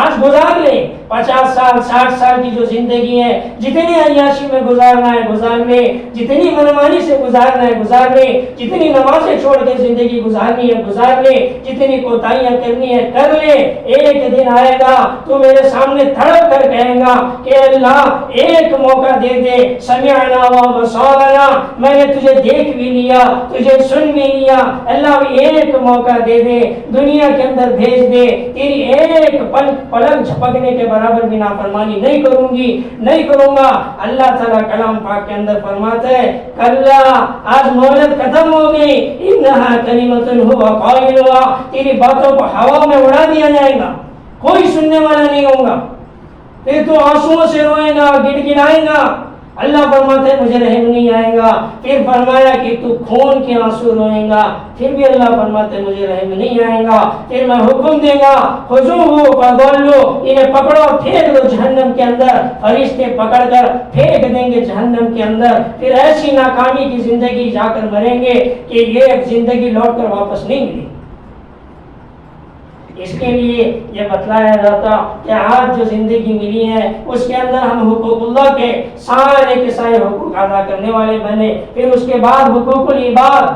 آج گزار لے 50 سال 60 سال کی جو زندگی ہے، جتنی عیاشی میں گزارنا ہے گزار لے، جتنی منمانی سے گزارنا ہے گزار لے، جتنی نمازیں چھوڑ کے زندگی گزارنی ہے گزار لے، جتنی کوتاہیاں کرنی ہے کر لے، ایک دن آئے گا تو میرے سامنے تھڑک کر کہے گا کہ اللہ ایک موقع دے دے، سمعنا و بصرنا، میں نے تجھے دیکھ بھی لیا، تجھے سن بھی لیا، اللہ ایک موقع دے دے، دنیا کے اندر بھیج دے، تیری ایک پلک جھپکنے کے برابر بھی نافرمانی نہیں کروں گی، نہیں کروں گا۔ اللہ تعالیٰ کلام پاک کے اندر فرماتا ہے کلا، آج مہلت ختم ہو گئی، انہا کلمۃ هو قائلها، تیری باتوں کو ہوا میں اڑا دیا جائے گا، کوئی سننے والا نہیں ہوگا، پھر تو آنسوؤں سے روئے گا، گڑ گڑائے گا۔ اللہ فرماتا ہے مجھے رحم نہیں آئے گا، پھر فرمایا کہ تو خون کے آنسو روئے گا، پھر بھی اللہ فرماتا ہے مجھے رحم نہیں آئے گا، پھر میں حکم دے گا خذوہ فغلو، انہیں پکڑو پھینک دو جہنم کے اندر، فرشتے پکڑ کر پھینک دیں گے جہنم کے اندر، پھر ایسی ناکامی کی زندگی جا کر مریں گے کہ یہ زندگی لوٹ کر واپس نہیں ملے۔ اس کے لیے یہ بتلایا جاتا کہ آج جو زندگی ملی ہے اس کے اندر ہم حقوق اللہ کے سارے حقوق ادا کرنے والے بنے، پھر اس کے بعد حقوق العباد،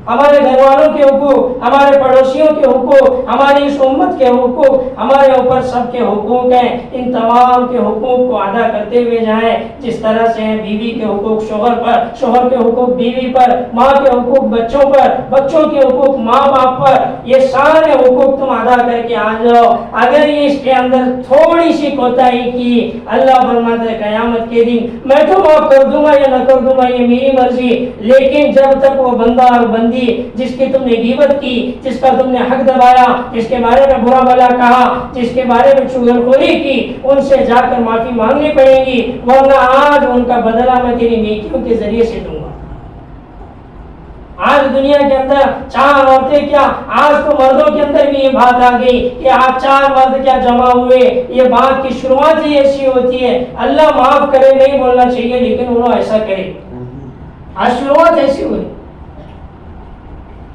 ہمارے گھر والوں کے حقوق، ہمارے پڑوسیوں کے حقوق، ہماری اس امت کے حقوق، ہمارے اوپر سب کے حقوق ہیں، ان تمام کے حقوق کو ادا کرتے ہوئے جائیں، جس طرح سے بیوی کے حقوق شوہر پر، شوہر کے حقوق بیوی پر، ماں کے حقوق بچوں پر، بچوں کے حقوق ماں باپ پر، یہ سارے حقوق تم ادا کر کے آ جاؤ۔ اگر یہ اس کے اندر تھوڑی سی کوتاہی کی، اللہ فرماتا ہے قیامت کے دن میں تو معاف کر دوں گا یا نہ کر دوں گا یہ میری مرضی، لیکن جب تک وہ بندہ اور بندی جس کی تم نے غیبت کی، جس کا تم نے حق دبایا، جس کے بارے میں برا بھلا کہا، جس کے بارے میں چغلخوری کی، ان سے جا کر معافی مانگنی پڑے گی، ورنہ آج ان کا بدلہ میں تیری نیکیوں کے ذریعے سے دوں گا۔ آج دنیا کے اندر 4 عورتیں کیا، آج تو مردوں کے اندر بھی یہ بات آ گئی کہ آج 4 مرد کیا جمع ہوئے، یہ بات کی شروعات ہی ایسی ہوتی ہے، اللہ معاف کرے نہیں بولنا چاہیے لیکن انہوں ایسا کرے، آج شروعات ایسی ہوئی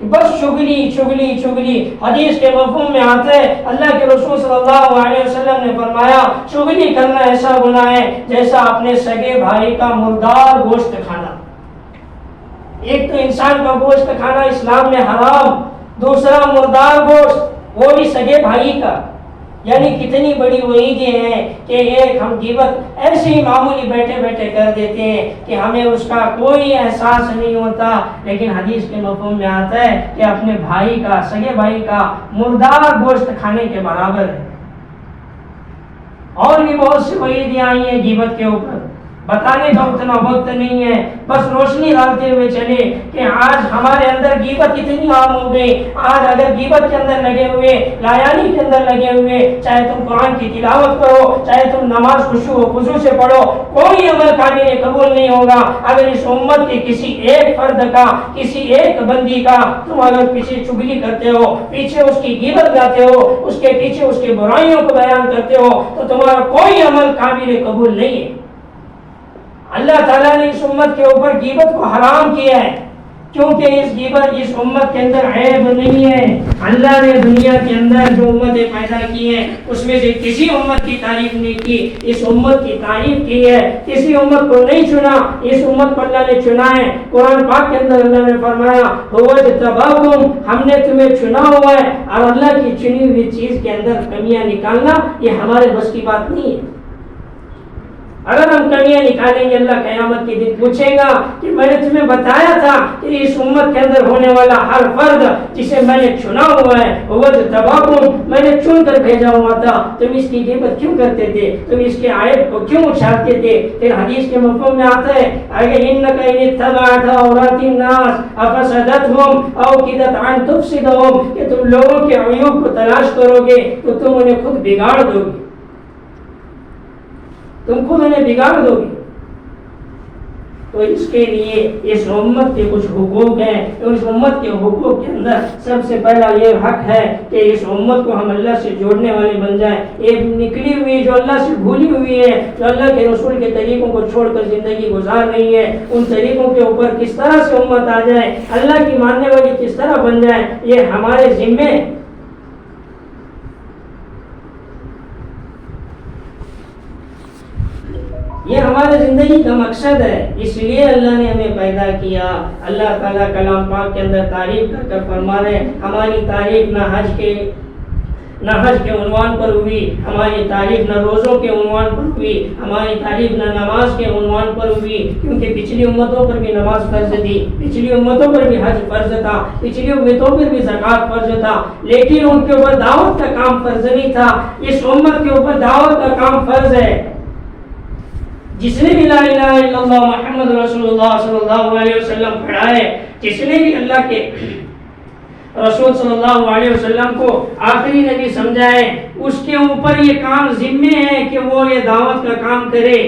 بس چگلی۔ حدیث کے مفہوم میں آتا ہے اللہ کے رسول صلی اللہ علیہ وسلم نے فرمایا چگلی کرنا ایسا گناہ ہے جیسا اپنے سگے بھائی کا مردار گوشت کھانا۔ ایک تو انسان کا گوشت کھانا اسلام میں حرام، دوسرا مردار گوشت وہ بھی سگے بھائی کا، یعنی کتنی بڑی وعیدیں ہیں کہ ایک ہم غیبت ایسے ہی معمولی بیٹھے بیٹھے کر دیتے ہیں کہ ہمیں اس کا کوئی احساس نہیں ہوتا، لیکن حدیث کے مفہوم میں آتا ہے کہ اپنے بھائی کا، سگے بھائی کا مردار گوشت کھانے کے برابر ہے۔ اور بھی بہت سی وعیدیں آئی ہیں غیبت کے اوپر، بتانے کا اتنا وقت نہیں ہے، بس روشنی ڈالتے ہوئے چلے کہ آج ہمارے اندر غیبت اتنی عام ہو گئی۔ آج اگر غیبت کے اندر لگے ہوئے، لایانی کے اندر لگے ہوئے، چاہے تم قرآن کی تلاوت کرو، چاہے تم نماز خشوع و خضوع سے پڑھو، کوئی عمل قابل قبول نہیں ہوگا اگر اس امت کے کسی ایک فرد کا، کسی ایک بندی کا تم اگر پیچھے چگلی کرتے ہو، پیچھے اس کی غیبت گاتے ہو، اس کے پیچھے اس کی برائیوں کو بیان کرتے ہو، تو تمہارا کوئی عمل قابل قبول نہیں ہے۔ اللہ تعالیٰ نے اس امت کے اوپر غیبت کو حرام کیا ہے، کیونکہ اس امت کے اندر عیب نہیں ہے. اللہ نے دنیا کے اندر جو امتیں پیدا کی ہیں اس میں سے کسی امت کی تعریف نہیں کی, اس امت کی تعریف کی ہے. کسی امت کو نہیں چنا, اس امت کو اللہ نے چنا ہے. قرآن پاک کے اندر اللہ نے فرمایا هو اجتباکم, ہم نے تمہیں چنا ہوا ہے. اور اللہ کی چنی ہوئی چیز کے اندر کمیاں نکالنا یہ ہمارے بس کی بات نہیں ہے. اگر ہم کمیاں نکالیں گے اللہ قیامت کے دن پوچھے گا کہ میں نے تمہیں بتایا تھا کہ اس امت کے اندر ہونے والا ہر فرد جسے میں نے چنا ہوا ہے وہ تباکم, میں نے چن کر بھیجا ہوا تھا, تم اس کی غیبت کیوں کرتے تھے, تم اس کے عیب کو کیوں اچھالتے تھے. پھر حدیث کے مفہوم میں آتا ہے اگر انک ان اتبعت عورات الناس افسدتهم او کدت عن تفسدهم, کہ تم لوگوں کے عیوب کو تلاش کرو گے تو تم انہیں خود بگاڑ دو گے, تم خود انہیں بگاڑ دو گے. تو اس کے لیے اس امت کے کچھ حقوق ہیں. اس امت کے حقوق کے اندر سب سے پہلا یہ حق ہے کہ اس امت کو ہم اللہ سے جوڑنے والے بن جائیں. ایک نکلی ہوئی جو اللہ سے بھولی ہوئی ہے, جو اللہ کے رسول کے طریقوں کو چھوڑ کر زندگی گزار رہی ہے, ان طریقوں کے اوپر کس طرح سے امت آ جائے, اللہ کی ماننے والی کس طرح بن جائے, یہ ہمارے ذمے, یہ ہمارے زندگی کا مقصد ہے. اس لیے اللہ نے ہمیں پیدا کیا. اللہ تعالیٰ کلام پاک کے اندر تعریف کر کر فرما رہے ہیں ہماری تعریف نہ حج کے عنوان پر ہوئی, ہماری تعریف نہ روزوں کے عنوان پر ہوئی, ہماری تعریف نہ نماز کے عنوان پر ہوئی, کیونکہ پچھلی امتوں پر بھی نماز فرض تھی, پچھلی امتوں پر بھی حج فرض تھا, پچھلی امتوں پر بھی زکوٰۃ فرض تھا, لیکن ان کے اوپر دعوت کا کام فرض نہیں تھا. اس امت کے اوپر دعوت کا کام فرض ہے. جس نے بھی لا الہ الا اللہ محمد رسول اللہ صلی اللہ علیہ وسلم پڑھا ہے, جس نے بھی اللہ کے رسول صلی اللہ علیہ وسلم کو آخری نبی سمجھا ہے, اس کے اوپر یہ کام ذمہ ہے کہ وہ یہ دعوت کا کام کرے.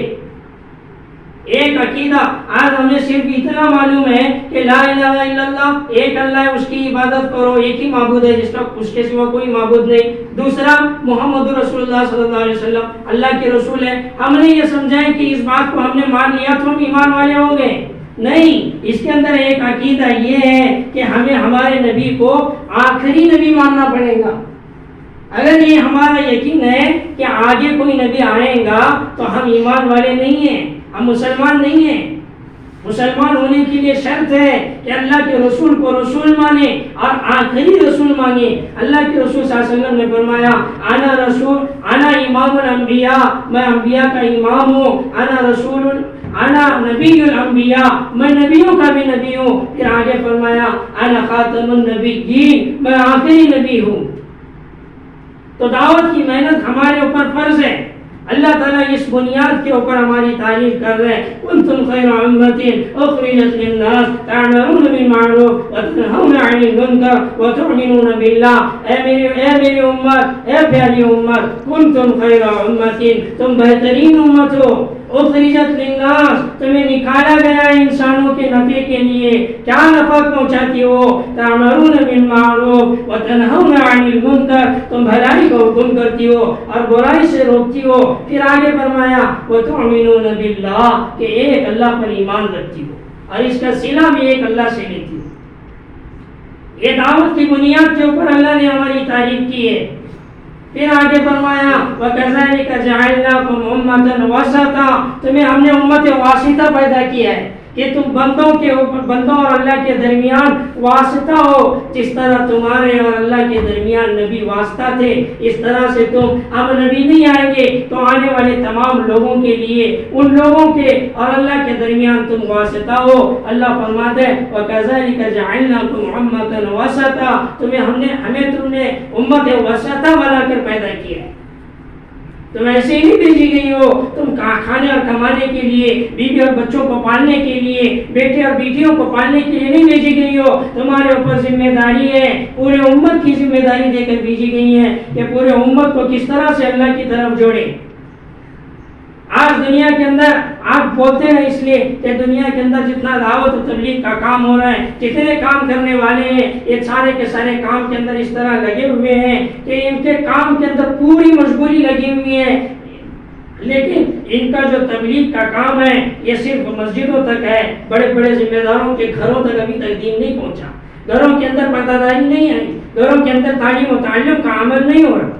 ایک عقیدہ, آج ہمیں صرف اتنا معلوم ہے کہ لا الہ الا اللہ, ایک اللہ ہے, اس کی عبادت کرو, ایک ہی معبود ہے جس کا اس کے سوا کوئی معبود نہیں. دوسرا محمد رسول اللہ صلی اللہ علیہ وسلم اللہ کے رسول ہے. ہم نے یہ سمجھا ہے کہ اس بات کو ہم نے مان لیا تو ہم ایمان والے ہوں گے. نہیں, اس کے اندر ایک عقیدہ یہ ہے کہ ہمیں ہمارے نبی کو آخری نبی ماننا پڑے گا. اگر یہ ہمارا یقین ہے کہ آگے کوئی نبی آئے گا تو ہم ایمان والے نہیں ہیں, ہم مسلمان نہیں ہیں. مسلمان ہونے کے لیے شرط ہے کہ اللہ کے رسول کو رسول مانے اور آخری رسول مانے. اللہ کے رسول صلی اللہ علیہ وسلم نے فرمایا انا امام الانبیاء, میں انبیاء کا امام ہوں. انا نبی الانبیاء, میں نبیوں کا بھی نبی ہوں. پھر آگے فرمایا انا خاتم النبیین, میں آخری نبی ہوں. تو دعوت کی محنت ہمارے اوپر فرض ہے. اللہ تعالیٰ اس بنیاد کے اوپر ہماری تعریف کر رہے ہیں کنتم خیر امۃ اخرجت للناس تعملون بالمعروف وتنهون عن المنکر وتؤمنون باللہ. اے میری امت, اے پیاری امت, کنتم خیر امۃ, تم بہترین امت ہو. اخرجت للناس, تمہیں نکالا گیا ہے انسانوں کے نفع کے لیے. کیا نفع پہنچاتی ہو؟ تعملون بالمعروف وتنهون عن المنکر, تم بھلائی کا حکم کرتی ہو اور برائی سے روکتی ہو. پھر آگے فرمایا وتؤمنون باللہ, کہ ایک اللہ پر ایمان رکھتی ہو اور اس کا صلہ بھی ایک اللہ سے لیتی ہو. یہ دعوت کی بنیاد کے اوپر اللہ نے ہماری تعریف کی ہے. پھر آگے فرمایا وَكَذَلِكَ جَعَلْنَاكُمْ أُمَّةً وَسَطًا, تمہیں ہم نے امت واسطہ پیدا کیا ہے کہ تم بندوں اور اللہ کے درمیان واسطہ ہو. جس طرح تمہارے اور اللہ کے درمیان نبی واسطہ تھے, اس طرح سے تم, اب نبی نہیں آئیں گے تو آنے والے تمام لوگوں کے لیے, ان لوگوں کے اور اللہ کے درمیان تم واسطہ ہو. اللہ فرماتے ہیں وَكَذَلِكَ جَعَلْنَاكُمْ أُمَّةً وَسَطًا, ہمیں تم نے امت وسطہ بنا کر پیدا کیا ہے. تم ایسے ہی نہیں بھیجی گئی ہو, تم کھانے اور کمانے کے لیے, بیوی اور بچوں کو پالنے کے لیے, بیٹے اور بیٹیوں کو پالنے کے لیے نہیں بھیجی گئی ہو. تمہارے اوپر ذمہ داری ہے, پورے امت کی ذمہ داری دے کر بھیجی گئی ہے کہ پورے امت کو کس طرح سے اللہ کی طرف جوڑے. آج دنیا کے اندر آپ بولتے ہیں اس لیے کہ دنیا کے اندر جتنا دعوت و تبلیغ کا کام ہو رہا ہے, جتنے کام کرنے والے ہیں, یہ سارے کے سارے کام کے اندر اس طرح لگے ہوئے ہیں کہ ان کے کام کے اندر پوری مشغولی لگی ہوئی ہے. لیکن ان کا جو تبلیغ کا کام ہے یہ صرف مسجدوں تک ہے، بڑے بڑے ذمہ داروں کے گھروں تک ابھی تک دین نہیں پہنچا، گھروں کے اندر پردہ داری نہیں آئی، گھروں کے اندر تعلیم و تعلم کا عمل نہیں ہو رہا۔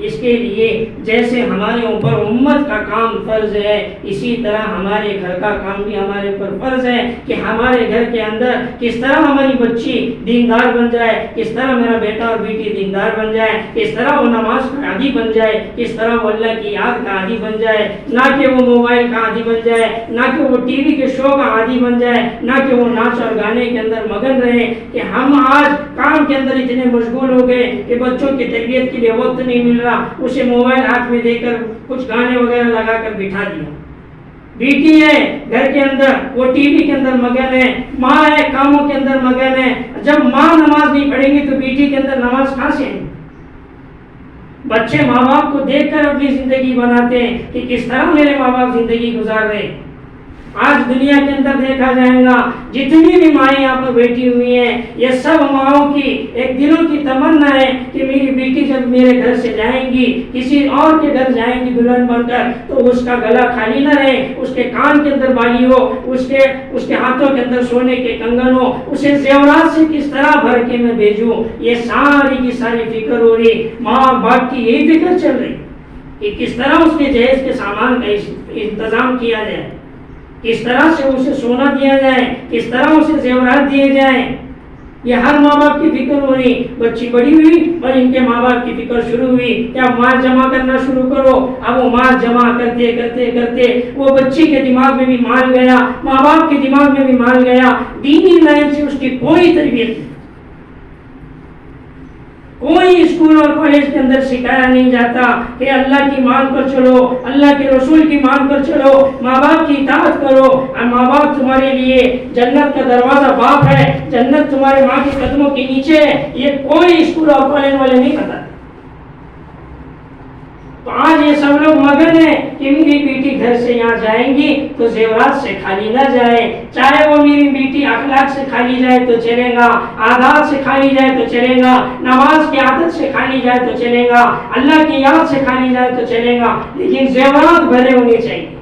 اس کے لیے جیسے ہمارے اوپر امت کا کام فرض ہے، اسی طرح ہمارے گھر کا کام بھی ہمارے اوپر فرض ہے کہ ہمارے گھر کے اندر کس طرح ہماری بچی دیندار بن جائے، کس طرح میرا بیٹا اور بیٹی دیندار بن جائے، کس طرح وہ نماز کا عادی بن جائے، کس طرح وہ اللہ کی یاد کا عادی بن جائے، نہ کہ وہ موبائل کا عادی بن جائے، نہ کہ وہ ٹی وی کے شو کا عادی بن جائے، نہ کہ وہ ناچ اور گانے کے اندر مگن رہے کہ ہم آج کام کے اندر اتنے مشغول ہو گئے کہ بچوں کی تربیت کے لیے وقت نہیں مل رہا، اسے موبائل ہاتھ میں دے کر کچھ گانے وغیرہ لگا کر بٹھا دیا۔ بیٹی ہے گھر کے اندر وہ ٹی وی کے اندر مگن ہے، ماں ہے کاموں کے اندر مگن ہے۔ جب ماں نماز نہیں پڑھیں گی تو بیٹی کے اندر نماز کہاں سے ہے؟ بچے ماں باپ کو دیکھ کر اپنی زندگی بناتے ہیں کہ کس طرح میرے ماں باپ زندگی گزار رہے ہیں۔ آج دنیا کے اندر دیکھا جائے گا جتنی بھی مائیں یہاں پر بیٹھی ہوئی ہیں، یہ سب ماؤں کی ایک دلوں کی تمنا ہے کہ میری بیٹی جب میرے گھر سے جائیں گی، کسی اور کے گھر جائیں گی دلہن بن کر، تو اس کا گلا خالی نہ رہے، اس کے کان کے اندر بالی ہو، اس کے ہاتھوں کے اندر سونے کے کنگن ہو، اسے زیورات سے کس طرح بھر کے میں بھیجوں۔ یہ ساری کی ساری فکر ہو رہی، ماں باپ کی یہی فکر چل رہی کہ کس طرح اس کے جہیز کے سامان کا انتظام کیا جائے، کس طرح سے اسے سونا دیا جائے، کس طرح اسے زیورات دیے جائیں۔ یہ ہر ماں باپ کی فکر ہو رہی۔ بچی بڑی ہوئی اور ان کے ماں باپ کی فکر شروع ہوئی کہ اب مال جمع کرنا شروع کرو۔ اب وہ مال جمع کرتے کرتے کرتے وہ بچی کے دماغ میں بھی مال گیا، ماں باپ کے دماغ میں بھی مال گیا، دینی لائن سے اس کی کوئی تربیت نہیں، کوئی اسکول اور کالج کے اندر سکھایا نہیں جاتا کہ اللہ کی مان کر چلو، اللہ کے رسول کی مان کر چلو، ماں باپ کی اطاعت کرو، اور ماں باپ تمہارے لیے جنت کا دروازہ باپ ہے، جنت تمہارے ماں کے قدموں کے نیچے ہے، یہ کوئی اسکول اور کالج والے نہیں بتاتے۔ تو آج یہ سب لوگ مگن ہیں کہ میری بیٹی گھر سے یہاں جائیں گی تو زیورات سے خالی نہ جائے، چاہے وہ میری بیٹی اخلاق سے خالی جائے تو چلے گا، عادات سے خالی جائے تو چلے گا، نماز کی عادت سے خالی جائے تو چلے گا، اللہ کی یاد سے خالی جائے تو چلے گا، لیکن زیورات بھرے ہونے چاہیے۔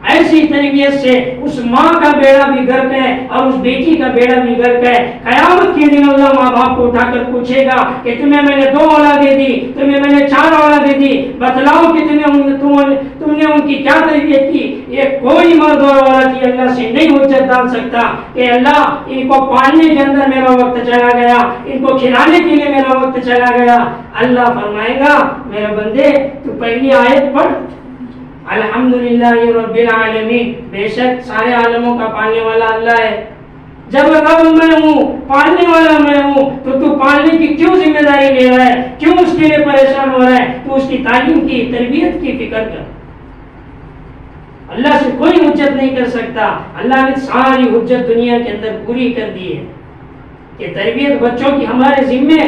ایسی تربیت سے اس ماں کا بیڑا بھی غرق ہے اور اس بیٹی کا بیڑا بھی غرق ہے۔ قیامت کے دن اللہ ماں باپ کو اٹھا کر پوچھے گا کہ تمہیں میں نے 2 اولادیں دی، تمہیں میں نے 4 اولادیں دی، بتلاؤ کہ تم نے ان کی کیا تربیت کی۔ یہ کوئی مرد اور عورت اللہ سے نہیں حجت ڈال سکتا کہ اللہ ان کو پالنے کے اندر میرا وقت چلا گیا، ان کو کھلانے کے لیے میرا وقت چلا گیا۔ اللہ فرمائے گا میرے بندے تو پہلی آیت پڑھ، الحمدللہ رب العالمین، بے شک سارے عالموں کا پالنے والا اللہ ہے۔ جب رب میں ہوں، پالنے والا میں ہوں، تو پالنے کی کیوں ذمہ داری لے رہا ہے، کیوں اس کے لیے پریشان ہو رہا ہے؟ تو اس کی تعلیم کی، تربیت کی فکر کر۔ اللہ سے کوئی حجت نہیں کر سکتا۔ اللہ نے ساری حجت دنیا کے اندر پوری کر دی ہے کہ تربیت بچوں کی ہمارے ذمے،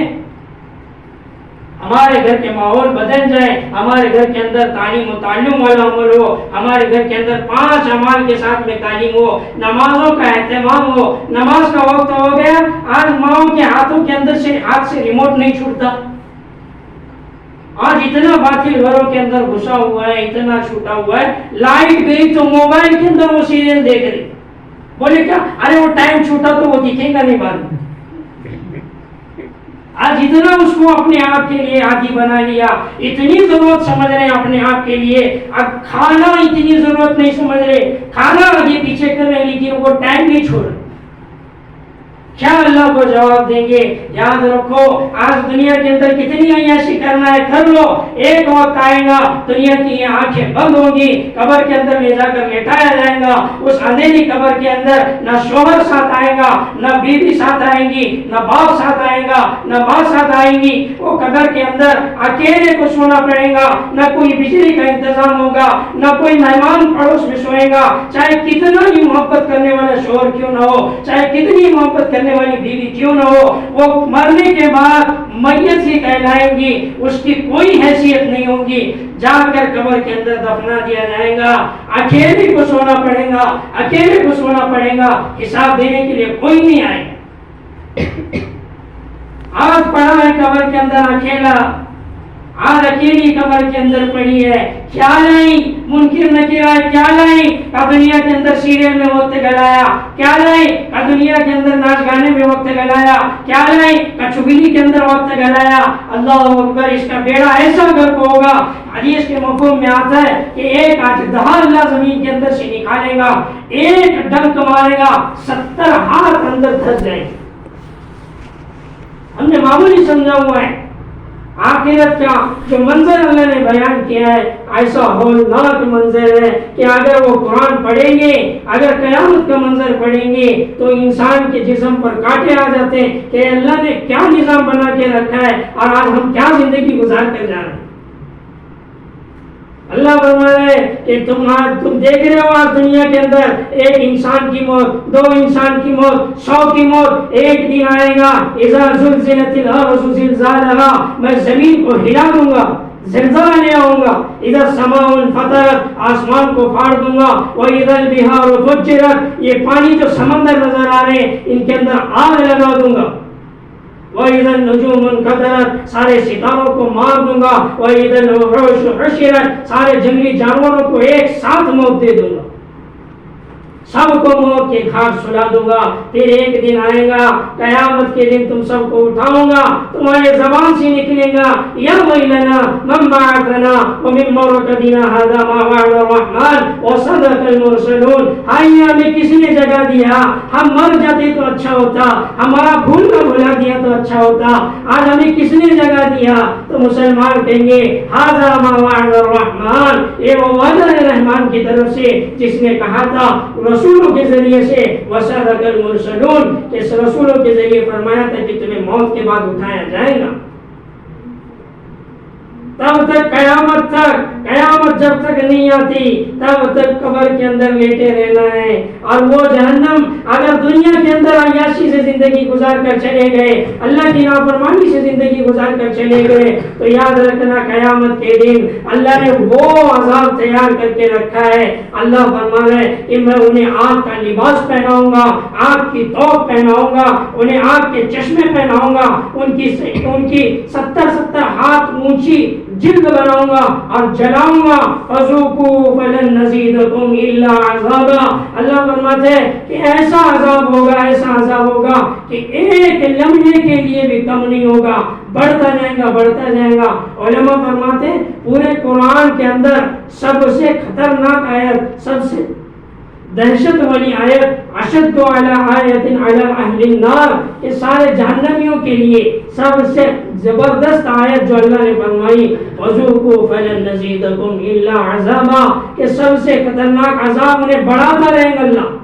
ہمارے گھر کے ماحول بدل جائے، ہمارے گھر کے اندر تعلیم و تعلم والا عمل ہو، ہمارے گھر کے اندر 5 اعمال کے ساتھ میں تعلیم ہو، نمازوں کا اہتمام ہو۔ نماز کا وقت ہو گیا، آج ماؤں کے ہاتھوں کے اندر سے ہاتھ سے ریموٹ نہیں چھوٹتا۔ آج اتنا باطل گھروں کے اندر گھسا ہوا ہے، اتنا چھوٹا ہوا ہے، لائٹ گئی تو موبائل کے اندر وہ سیریل دیکھ رہے، بولے کیا ارے وہ ٹائم چھوٹا تو وہ دکھے گا نہیں بعد میں۔ آج اتنا اس کو اپنے آپ کے لیے عادی بنا لیا، اتنی ضرورت سمجھ رہے ہیں اپنے آپ کے لیے، اب کھانا اتنی ضرورت نہیں سمجھ رہے، کھانا آگے پیچھے کر رہے لیکن وہ ٹائم نہیں چھوڑ رہے۔ کیا اللہ کو جواب دیں گے؟ یاد رکھو آج دنیا کے اندر کتنی عیاشی کرنا ہے کر لو، ایک وقت آئے گا دنیا کی یہ آنکھیں بند ہوں گی، قبر کے اندر لے جا کر لٹایا جائے گا، اس اندھیری قبر کے اندر نہ شوہر ساتھ آئے گا، نہ بیوی ساتھ آئیں گی، نہ باپ ساتھ آئے گا، نہ ماں ساتھ آئیں گی، وہ قبر کے اندر اکیلے کو سونا پڑے گا، نہ کوئی بجلی کا انتظام ہوگا، نہ کوئی مہمان پڑوس میں سوئے گا، چاہے کتنا ہی محبت کرنے والا شوہر کیوں نہ ہو، چاہے کتنی محبت کرنے والی بیوی کیوں نہ ہو، وہ مرنے کے بعد میت ہی کہلائیں گی، اس کی کوئی حیثیت نہیں ہوگی، جا کر قبر کے اندر دفنا دیا جائے گا، اکیلے کو سونا پڑے گا، اکیلے کو سونا پڑے گا، حساب دینے کے لیے کوئی نہیں آئے گا۔ آج پڑا ہے قبر کے اندر اکیلا، آج اکیلی قبر کے اندر پڑی ہے، کیا لائی منکر نکیر آئے، کیا لائی کا دنیا کے اندر سیریل میں وقت گلایا، کیا لائی کا دنیا کے اندر ناچ گانے میں وقت گلایا، کیا لائی کا چگلی کے اندر وقت گلایا۔ اللہ اکبر، اس کا بیڑا ایسا گھر کو ہوگا۔ حدیث کے مفہوم میں آتا ہے کہ ایک اژدہا اللہ زمین کے اندر سے نکالے گا، ایک ڈنک مارے گا، 70 ہاتھ اندر دھس جائیں گے۔ ہم نے معمولی سمجھا ہوا ہے، آخرت کا جو منظر اللہ نے بیان کیا ہے ایسا ہولناک منظر ہے کہ اگر وہ قرآن پڑھیں گے، اگر قیامت کا منظر پڑھیں گے تو انسان کے جسم پر کانٹے آ جاتے ہیں کہ اللہ نے کیا نظام بنا کے رکھا ہے اور آج ہم کیا زندگی گزار کر جا رہے ہیں۔ اللہ فرما رہے ہیں کہ تم دیکھ رہے ہو آج دنیا کے اندر ایک انسان کی موت، 2 انسان کی موت، 100 کی موت، ایک دن آئے گا اذا زلزلت الارض زلزالہا، میں زمین کو ہلا دوں گا، زلزلہ لے آؤں گا، اذا السماء انفطرت، آسمان کو پھاڑ دوں گا، واذا البحار فجرت، یہ پانی جو سمندر نظر آ رہے ہیں ان کے اندر آگ لگا دوں گا، وَإِذَا النُّجُومُ انْكَدَرَتْ، سارے ستاروں کو مار دوں گا، وَإِذَا الْوُحُوشُ حُشِرَتْ، سارے جنگلی جانوروں کو ایک ساتھ موت دے دوں گا، سب کو موت کے گھاٹ سلا دوں گا۔ پھر ایک دن آئے گا قیامت کے دن، تم سب کو اٹھاؤں گا، تمہارے زبان سے نکلے گا یا ویلنا من بعثنا ومن مرقدنا هذا ما وعد الرحمن وصدق المرسلون، ہائے ہمیں کس نے جگہ دیا، ہم مر جاتے تو اچھا ہوتا، ہمارا بھول کر بھلا دیا تو اچھا ہوتا، آج ہمیں کس نے جگہ دیا؟ تو مسلمان کہیں گے هذا ما وعد الرحمن، یہ وہ وعدہ ہے رحمان کی طرف سے جس نے کہا تھا رسولوں کے ذریعے سے، وصدق المرسلون، کہ رسولوں کے ذریعے فرمایا تھا کہ تمہیں موت کے بعد اٹھایا جائے گا۔ تب تک قیامت جب تک نہیں آتی تب تک قبر کے اندر لیٹے رہنا ہے، اور وہ جہنم اگر دنیا کے اندر عیاشی سے زندگی گزار کر چلے گئے، اللہ کی نافرمانی سے زندگی گزار کر چلے گئے، تو یاد رکھنا قیامت کے دن اللہ نے وہ عذاب تیار کر کے رکھا ہے۔ اللہ فرما رہا ہے کہ میں انہیں آگ کا لباس پہناؤں گا، آگ کی توپ پہناؤں گا، انہیں آگ کے چشمے پہناؤں گا، ان کی 70 ہاتھ اونچی جلد بناؤں گا اور جلاؤں گا، فذوقوا فلن نزیدکم الا عذابا۔ اللہ فرماتے ہیں کہ ایسا عذاب ہوگا کہ ایک لمحے کے لیے بھی کم نہیں ہوگا، بڑھتا جائے گا۔ علماء فرماتے ہیں پورے قرآن کے اندر سب سے خطرناک آیت، سب سے دہشت والی آیت، اشد علی آیت علی اہل النار، کہ سارے جہنمیوں کے لیے سب سے زبردست آیت جو اللہ نے فرمائی، وذوقوا فلن نزیدکم الا عذابا، کہ سب سے خطرناک عذاب انہیں بڑھاتا رہے گا اللہ۔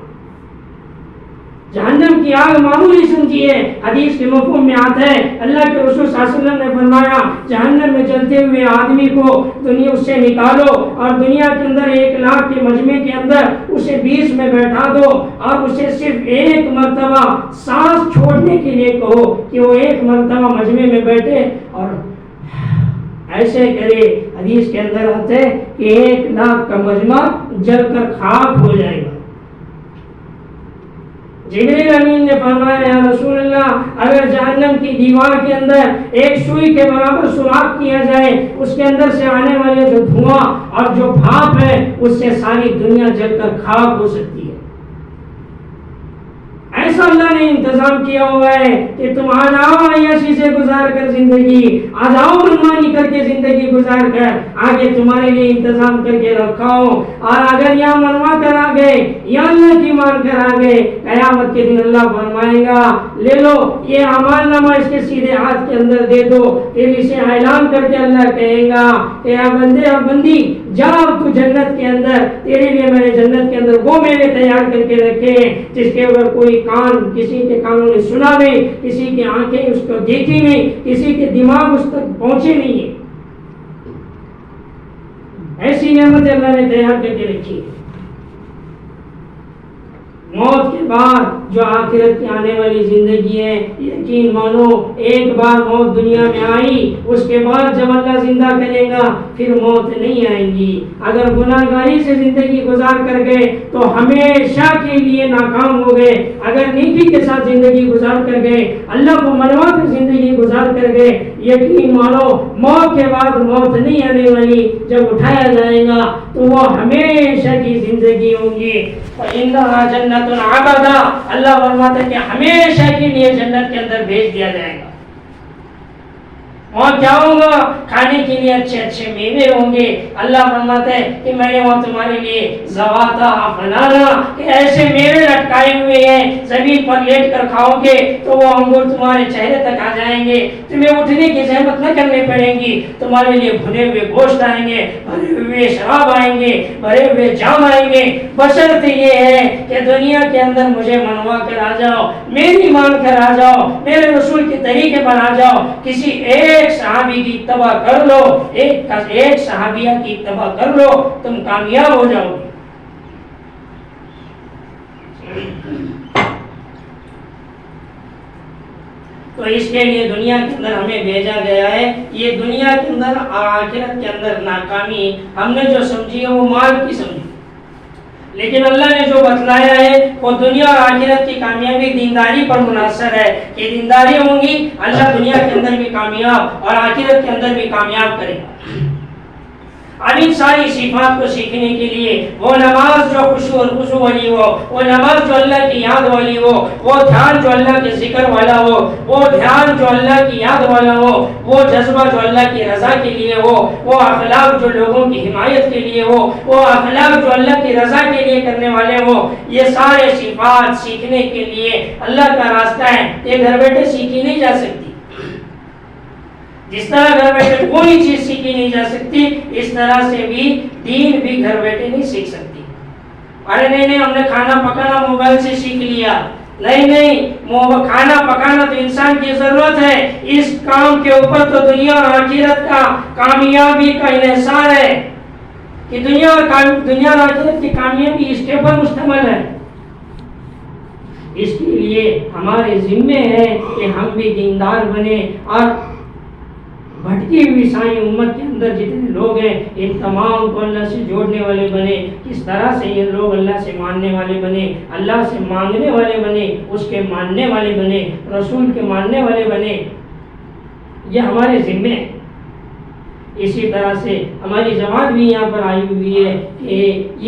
جہنم کی آگ معمولی سمجھیے، حدیث کے مفہوم میں آتا ہے اللہ کے رسول صلی اللہ علیہ وسلم نے فرمایا جہنم میں جلتے ہوئے آدمی کو دنیا سے نکالو اور دنیا کے اندر 1 لاکھ کے مجمع کے اندر اسے 20 میں بیٹھا دو اور اسے صرف 1 مرتبہ سانس چھوڑنے کے لیے کہو کہ وہ 1 مرتبہ مجمع میں بیٹھے اور ایسے کرے۔ حدیث کے اندر آتا ہے کہ 1 لاکھ کا مجمع جل کر خاک ہو جائے گا۔ جبریل امین نے فرمایا یا رسول اللہ اگر جہنم کی دیوار کے اندر 1 سوئی کے برابر سوراخ کیا جائے، اس کے اندر سے آنے والے جو دھواں اور جو بھاپ ہے اس سے ساری دنیا جل کر خاک ہو سکتی ہے۔ ایسا اللہ نے انتظام کیا ہوا ہے کہ تم آ جاؤ عیاشی سے گزار کر زندگی، آ جاؤ منمانی کر کے زندگی گزار کر، آگے تمہارے لیے انتظام کر کے رکھا ہو، اور اگر یہاں منوا کر آ گئے یا اللہ کی مان کر آ گئے، قیامت کے دن اللہ فرمائے گا لے لو یہ اعمال نامہ، اس کے سیدھے ہاتھ کے اندر دے دو، پھر اسے اعلان کر کے اللہ کہے گا کہ اے بندے اے بندی جا تو جنت کے اندر، تیرے لیے میں نے جنت کے اندر وہ میوے تیار کر کے رکھے ہیں جس کے اوپر کوئی کان کسی کے کانوں نے سنا نہیں، کسی کی آنکھیں اس کو دیکھی نہیں، کسی کے دماغ اس تک پہنچے نہیں ہے۔ ایسی نعمت اللہ نے تیار کر کے رکھی ہے۔ موت کے بعد جو آخرت کی آنے والی زندگی ہے، یقین مانو ایک بار موت دنیا میں آئی، اس کے بعد جب اللہ زندہ کرے گا پھر موت نہیں آئے گی۔ اگر گناہگاری سے زندگی گزار کر گئے تو ہمیشہ کے لیے ناکام ہو گئے، اگر نیکی کے ساتھ زندگی گزار کر گئے، اللہ کو منوا کر زندگی گزار کر گئے، یقین مانو موت کے بعد موت نہیں آنے والی۔ جب اٹھایا جائے گا تو وہ ہمیشہ کی زندگی ہوگی۔ فَإِنَّهَا جَنَّةٌ عَبَدًا، اللہ فرماتا ہے کہ ہمیشہ کے لیے جنت کے اندر بھیج دیا جائے گا۔ وہاں کیا ہوگا؟ کھانے کے لیے اچھے اچھے میوے ہوں گے۔ اللہ فرماتا ہے کہ میں نے وہاں تمہارے لیے زواتا افنانا، کہ ایسے میوے لٹکائے ہوئے ہیں، زمین پر لیٹ کر کھاؤ گے تو وہ انگور تمہارے چہرے تک آ جائیں گے، تمہیں اٹھنے کی زحمت نہ کرنی پڑے گی۔ تمہارے لیے بھنے ہوئے گوشت آئیں گے، بھرے ہوئے شراب آئیں گے، بھرے ہوئے جام آئیں گے، بشرط یہ ہے کہ دنیا کے اندر مجھے منوا کر آ جاؤ، میری مان کر آ جاؤ، میرے رسول کے طریقے پر آ جاؤ۔ کسی ایک صحابی کی اتباع کر لو، ایک صحابیہ کی اتباع کر لو، تم کامیاب ہو جاؤ گے۔ تو اس کے لیے دنیا کے اندر ہمیں بھیجا گیا ہے۔ یہ دنیا کے اندر اور آخرت کے اندر ناکامی ہم نے جو سمجھی ہے وہ مال کی سمجھی، لیکن اللہ نے جو بتلایا ہے وہ دنیا اور آخرت کی کامیابی دینداری پر منحصر ہے کہ دینداری ہوں گی، اللہ دنیا کے اندر بھی کامیاب اور آخرت کے اندر بھی کامیاب کرے گا۔ اب ان ساری صفات کو سیکھنے کے لیے وہ نماز جو خشوع اور خضوع والی ہو، وہ نماز جو اللہ کی یاد والی ہو، وہ دھیان جو اللہ کے ذکر والا ہو، وہ دھیان جو اللہ کی یاد والا ہو، وہ جذبہ جو اللہ کی رضا کے لیے ہو، وہ اخلاق جو لوگوں کی حمایت کے لیے ہو، وہ اخلاق جو اللہ کی رضا کے لیے کرنے والے ہو، یہ سارے صفات سیکھنے کے لیے اللہ کا راستہ ہے۔ یہ گھر بیٹھے سیکھی نہیں جا سکتی۔ جس طرح گھر بیٹھے کوئی چیز سیکھی نہیں جا سکتی، اس طرح سے بھی دین بھی گھر بیٹھے نہیں سیکھ سکتی۔ ارے نہیں ہم نے کھانا پکانا موبائل سے سیکھ لیا، نہیں کھانا پکانا تو انسان کی ضرورت ہے۔ اس کام کے اوپر تو دنیا اور آخرت کا کامیابی کا انحصار ہے کہ دنیا اور آخرت کی کامیابی اس کے اوپر مشتمل ہے۔ اس کے لیے ہمارے ذمے ہے کہ ہم بھی دیندار بنے اور بھٹکی ہوئی عیسائی امت کے اندر جتنے لوگ ہیں ان تمام کو اللہ سے جوڑنے والے بنے۔ کس طرح سے یہ لوگ اللہ سے ماننے والے بنے، اللہ سے مانگنے والے بنے، اس کے ماننے والے بنے، رسول کے ماننے والے بنے، یہ ہمارے ذمے ہیں۔ اسی طرح سے ہماری جماعت بھی یہاں پر آئی ہوئی ہے کہ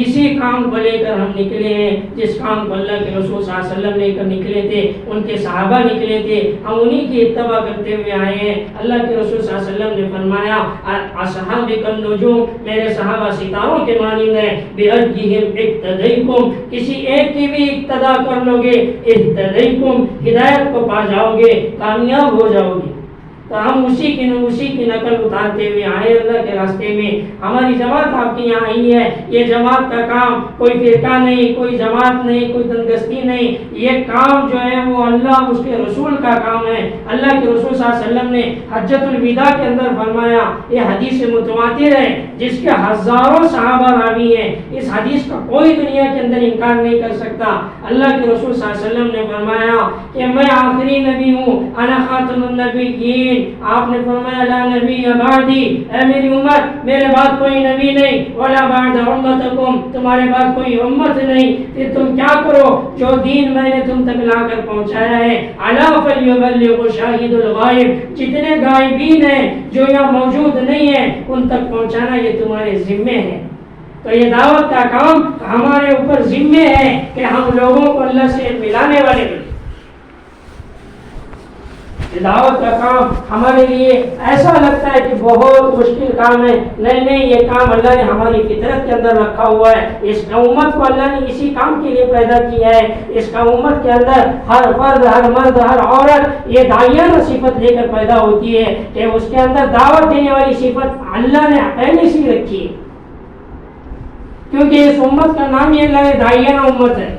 اسی کام کو لے کر ہم نکلے ہیں، جس کام کو اللہ کے رسول صلی اللہ علیہ وسلم لے کر نکلے تھے، ان کے صحابہ نکلے تھے، ہم انہی کی اتباع کرتے ہوئے آئے ہیں۔ اللہ کے رسول صلی اللہ علیہ وسلم نے فرمایا اصحابی کالنجوم، میرے صحابہ ستاروں کے مانند ہیں، بِأَيِّهِمْ اقتدیتم، کسی ایک کی بھی اقتدا کر لو گے، اہتدیتم، ہدایت کو پا جاؤ گے، کامیاب ہو جاؤ گے۔ تو ہم اسی کی نقل اتارتے ہوئے آئے اللہ کے راستے میں۔ ہماری جماعت آپ کے یہاں آئی ہے، یہ جماعت کا کام کوئی فرقہ نہیں، کوئی جماعت نہیں، کوئی دنگستی نہیں، یہ کام جو ہے وہ اللہ اس کے رسول کا کام ہے۔ اللہ کے رسول صلی اللہ علیہ وسلم نے حجۃ الوداع کے اندر فرمایا، یہ حدیث متواتر ہے جس کے ہزاروں صحابہ راوی ہیں، اس حدیث کا کوئی دنیا کے اندر انکار نہیں کر سکتا۔ اللہ کے رسول صلی اللہ علیہ وسلم نے فرمایا کہ میں آخری نبی ہوں، انا خاتم النبیین۔ آپ نے فرمایا لا نبی بعدی، اے میری امت میرے بعد کوئی نبی نہیں، ولا بعد امتکم، تمہارے بعد کوئی امت نہیں۔ پھر تم کیا کرو؟ جو دین میں نے تم تک لا کر پہنچایا ہے، الا فلیبلغ شاہد الغائب، جتنے غائبین ہیں جو یہاں موجود نہیں ہیں ان تک پہنچانا یہ تمہارے ذمے ہے۔ تو یہ دعوت کا کام ہمارے اوپر ذمے ہے کہ ہم لوگوں کو اللہ سے ملانے والے بنیں۔ دعوت کا کام ہمارے لیے ایسا لگتا ہے کہ بہت مشکل کام ہے، نہیں یہ کام اللہ نے ہماری فطرت کے اندر رکھا ہوا ہے۔ اس امت کو اللہ نے اسی کام کے لیے پیدا کیا ہے۔ اس کا امت کے اندر ہر فرد، ہر مرد، ہر عورت یہ داعیانہ صفت لے کر پیدا ہوتی ہے کہ اس کے اندر دعوت دینے والی صفت اللہ نے پہلے سے رکھی ہے، کیونکہ اس امت کا نام یہ اللہ نے داعیانہ امت ہے۔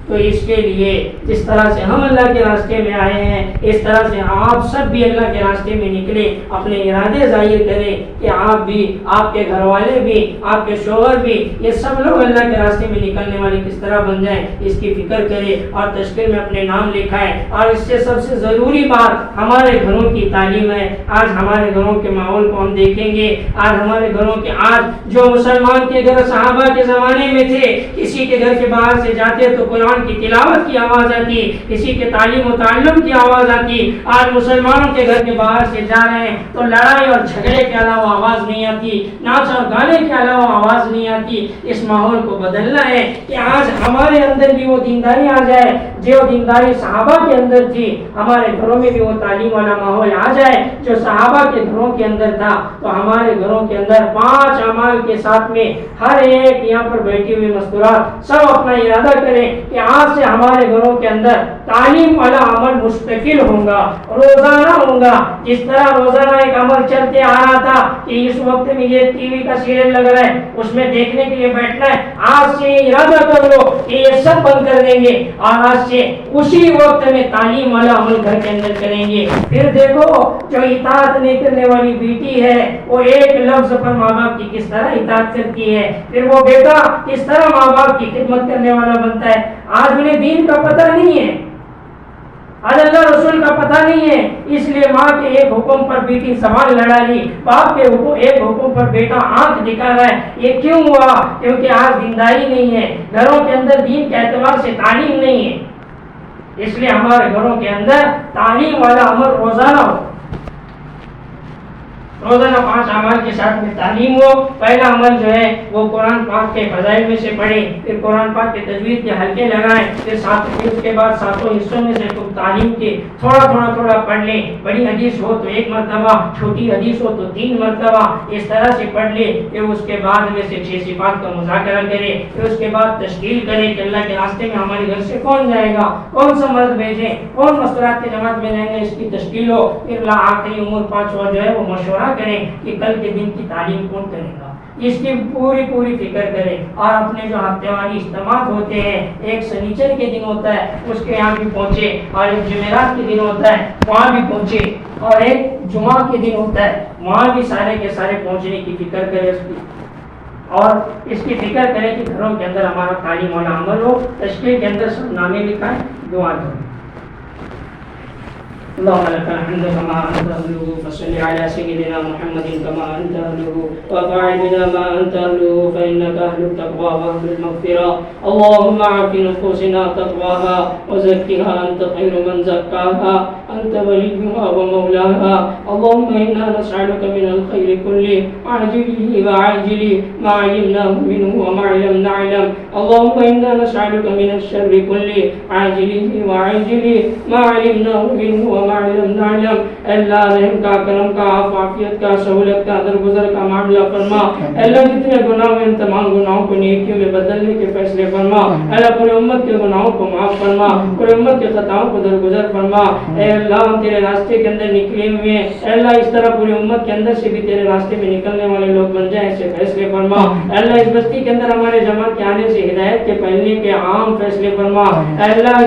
تو اس کے لیے جس طرح سے ہم اللہ کے راستے میں آئے ہیں اس طرح سے آپ سب بھی اللہ کے راستے میں نکلے، اپنے ارادے ظاہر کریں کہ آپ بھی، آپ کے گھر والے بھی، آپ کے شوہر بھی، یہ سب لوگ اللہ کے راستے میں نکلنے والے کس طرح بن جائیں، اس کی فکر کریں اور تشکیل میں اپنے نام لکھائیں۔ اور اس سے سب سے ضروری بات ہمارے گھروں کی تعلیم ہے۔ آج ہمارے گھروں کے ماحول کو ہم دیکھیں گے، آج ہمارے گھروں کے، آج جو مسلمان کے گھر صحابہ کے زمانے میں تھے، کسی کے گھر کے باہر سے جاتے تو قرآن کی تلاوت کی آواز آتی، کسی کے تعلیم و تعلم کی آواز آتی۔ آج مسلمانوں کے گھر کے باہر سے جا رہے ہیں تو لڑائی اور جھگڑے کے علاوہ آواز نہیں آتی، ناچ اور گانے کے علاوہ آواز نہیں آتی۔ اس ماحول کو بدلنا ہے کہ آج ہمارے اندر بھی وہ دینداری آ جائے جو دینداری صحابہ کے اندر تھی، ہمارے گھروں میں بھی وہ تعلیم والا ماحول آ جائے جو صحابہ کے گھروں کے اندر تھا۔ تو ہمارے گھروں کے اندر 5 اعمال کے ساتھ میں ہر ایک یہاں پر بیٹھی ہوئی مستورات سب اپنا ارادہ کریں کہ آج سے ہمارے گھروں کے اندر تعلیم والا عمل مستقل ہوگا، روزانہ ہوگا۔ جس طرح روزانہ ایک عمل چلتے آ رہا تھا کہ اس وقت میں یہ ٹی وی کا سیریل لگ رہا ہے، اس میں دیکھنے کے لیے بیٹھنا ہے، آج سے ارادہ کر لو کہ یہ سب بند کر دیں گے اور آج سے اسی وقت میں تعلیم والا عمل گھر کے اندر کریں گے۔ پھر دیکھو جو اطاعت نہیں کرنے والی بیٹی ہے وہ ایک لفظ پر ماں باپ کی کس طرح اطاعت کرتی ہے، پھر وہ بیٹا کس طرح ماں باپ کی خدمت کرنے والا بنتا ہے۔ آج انہیں دین کا پتہ نہیں ہے، آج اللہ رسول کا پتہ نہیں ہے، اس لیے ماں کے ایک حکم پر بیٹی سوال لڑا لی، باپ کے ایک حکم پر بیٹا آنکھ دکھا رہا ہے۔ یہ کیوں ہوا؟ کیونکہ آج دینداری نہیں ہے، گھروں کے اندر دین کے اعتبار سے تعلیم نہیں ہے۔ اس لیے ہمارے گھروں کے اندر تعلیم والا عمل روزانہ ہو، روزانہ 5 اعمال کے ساتھ میں تعلیم ہو۔ پہلا عمل جو ہے وہ قرآن پاک کے فضائل میں سے پڑھیں، پھر قرآن پاک کے تجوید کے حلقے لگائیں، پھر اس کے بعد 7 حصوں میں سے تعلیم کے تھوڑا پڑھ لیں۔ بڑی حدیث ہو تو 1 مرتبہ، چھوٹی حدیث ہو تو 3 مرتبہ، اس طرح سے پڑھ لیں۔ پھر اس کے بعد میں سے 6 صفات کا مذاکرہ کریں، پھر اس کے بعد تشکیل کریں کہ اللہ کے راستے میں ہمارے گھر سے کون جائے گا، کون سا مرد بھیجیں، کون مستورات کی جماعت میں جائیں گے، اس کی تشکیل ہو۔ پھر آخری امور 5واں جو ہے وہ مشورہ کریں کہ کل کے دن کی تعلیم کون کرے گا، اس کی پوری فکر کریں۔ اور اپنے جو ہفتے واری اجتماعات ہوتے ہیں، ایک سنیچر کے دن ہوتا ہے اس کے یہاں بھی پہنچے، اور ایک جمعرات کے دن ہوتا ہے وہاں بھی پہنچے، اور ایک جمعہ کے دن ہوتا ہے وہاں بھی سارے کے سارے پہنچنے کی فکر کریں اس کی، اور اس کی فکر کریں کہ گھروں کے اندر ہمارا تعلیم والا عمل ہو۔ تشکیل کے اندر سب نامے لکھائیں، دعا کریں۔ اللهم لك الحمد كما أنت أهله، فصل على سيدنا محمد كما أنت أهله، وفاعل بنا ما أنت أهله، فإنك أهل التقوى وأهل المغفرة. اللهم أعط نفوسنا تقواها وزكها أنت خير من زكاها، أنت وليها ومولاها. اللهم إنا نسألك من الخير كله عاجله وعاجله ما علمناه منه وما لم نعلم. اللهم إنا نسألك من الشر كله عاجله وعاجله ما علمناه منه وما لم نعلم. اللہ رحم کا، کرم کا، عافیت کا، سہولت کا، درگزر کا معاملہ فرما۔ اللہ جتنے گناہ ہیں ان تمام گناہوں کو نیکیوں میں بدلنے کے فیصلے فرما۔ اللہ پوری امت کے گناہوں کو معاف فرما، پوری امت کے خطاؤں کو درگزر فرما۔ اے اللہ ہم تیرے راستے کے اندر نکلے ہوئے ہیں، اے اللہ اس طرح پوری امت کے اندر سے بھی تیرے راستے میں نکلنے والے لوگ بن جائیں، ایسے فیصلے فرما۔ اے اللہ اس بستی کے اندر ہمارے جماعت کے آنے سے ہدایت کے پھیلنے کے عام فیصلے فرما۔ اے اللہ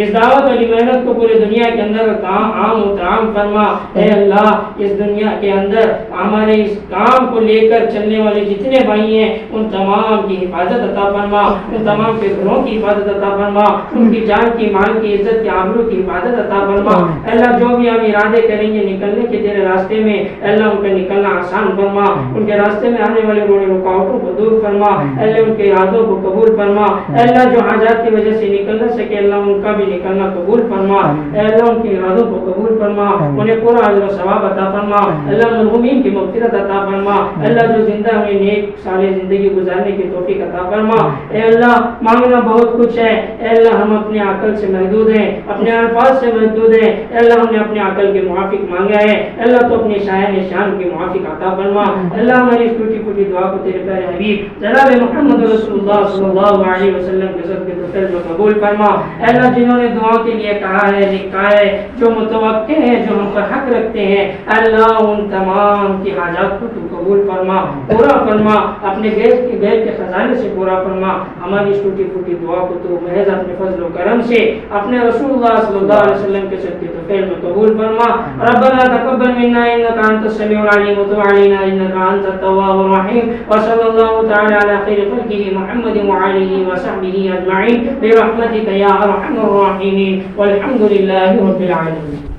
اس دعوت والی محنت کو پورے دنیا کے اندر عام و تمام فرما۔ اے اللہ اس دنیا کے اندر ہمارے اس کام کو لے کر چلنے والے جتنے بھائی ہیں ان تمام کی حفاظت عطا فرما، ان تمام کے گھروں کی حفاظت عطا فرما، ان کی جان کی، مال کی، عزت کی، آبرو کی حفاظت عطا فرما۔ اے اللہ جو بھی ہم ارادے کریں گے نکلنے کے تیرے راستے میں، اے اللہ ان کا نکلنا آسان فرما، ان کے راستے میں آنے والے روڑے رکاوٹوں کو دور فرما۔ اے اللہ ان کے ارادوں کو قبول فرما۔ اے اللہ جو حاجات کی وجہ سے نکل نہ سکے اللہ ان کا بھی نکلنا قبول فرما۔ اے اللہ ان کے ارادوں کو قبول فرما، انہیں پورا اجر و ثواب عطا فرما۔ اللہ مرحومین کی مغفرت عطا فرما۔ اللہ جو زندہ انہیں نیک صالح زندگی گزارنے کی توفیق عطا فرما۔ اے اللہ مانگنا بہت کچھ ہے، اے اللہ ہم اپنے عقل سے محدود ہیں، اپنے الفاظ سے محدود ہیں، اے اللہ ہم نے اپنے عقل کے موافق مانگا ہے، اے اللہ تو اپنے شاعر شان کے موافق عطا فرما۔ اللہ ہماری اس ٹوٹی پھوٹی دعا کو تیرے پیارے حبیب جناب محمد رسول اللہ صلی اللہ علیہ وسلم کے صدقے میں قبول فرما۔ اے اللہ جنہوں انہوں نے دعا کے لیے کہا ہے، لکھا ہے، جو متوقع ہے، جو ہم پر حق رکھتے ہیں، اللہ ان تمام کی حاجات کو تو قبول فرما، پورا فرما، اپنے غیب کے خزانے سے پورا فرما، ہماری اس ٹوٹی پھوٹی دعا کو تو محض اپنے فضل و کرم سے اپنے رسول اللہ صلی اللہ علیہ وسلم کے صدقے تو فعل میں قبول فرما۔ ربنا تقبل منا انك انت السميع العليم وتب علينا انك انت التواب الرحيم، وصلى الله تعالى على خير خلقه محمد وعلى وصحبه اجمعين برحمتك يا ارحم الراحمين، والحمد لله رب العالمين۔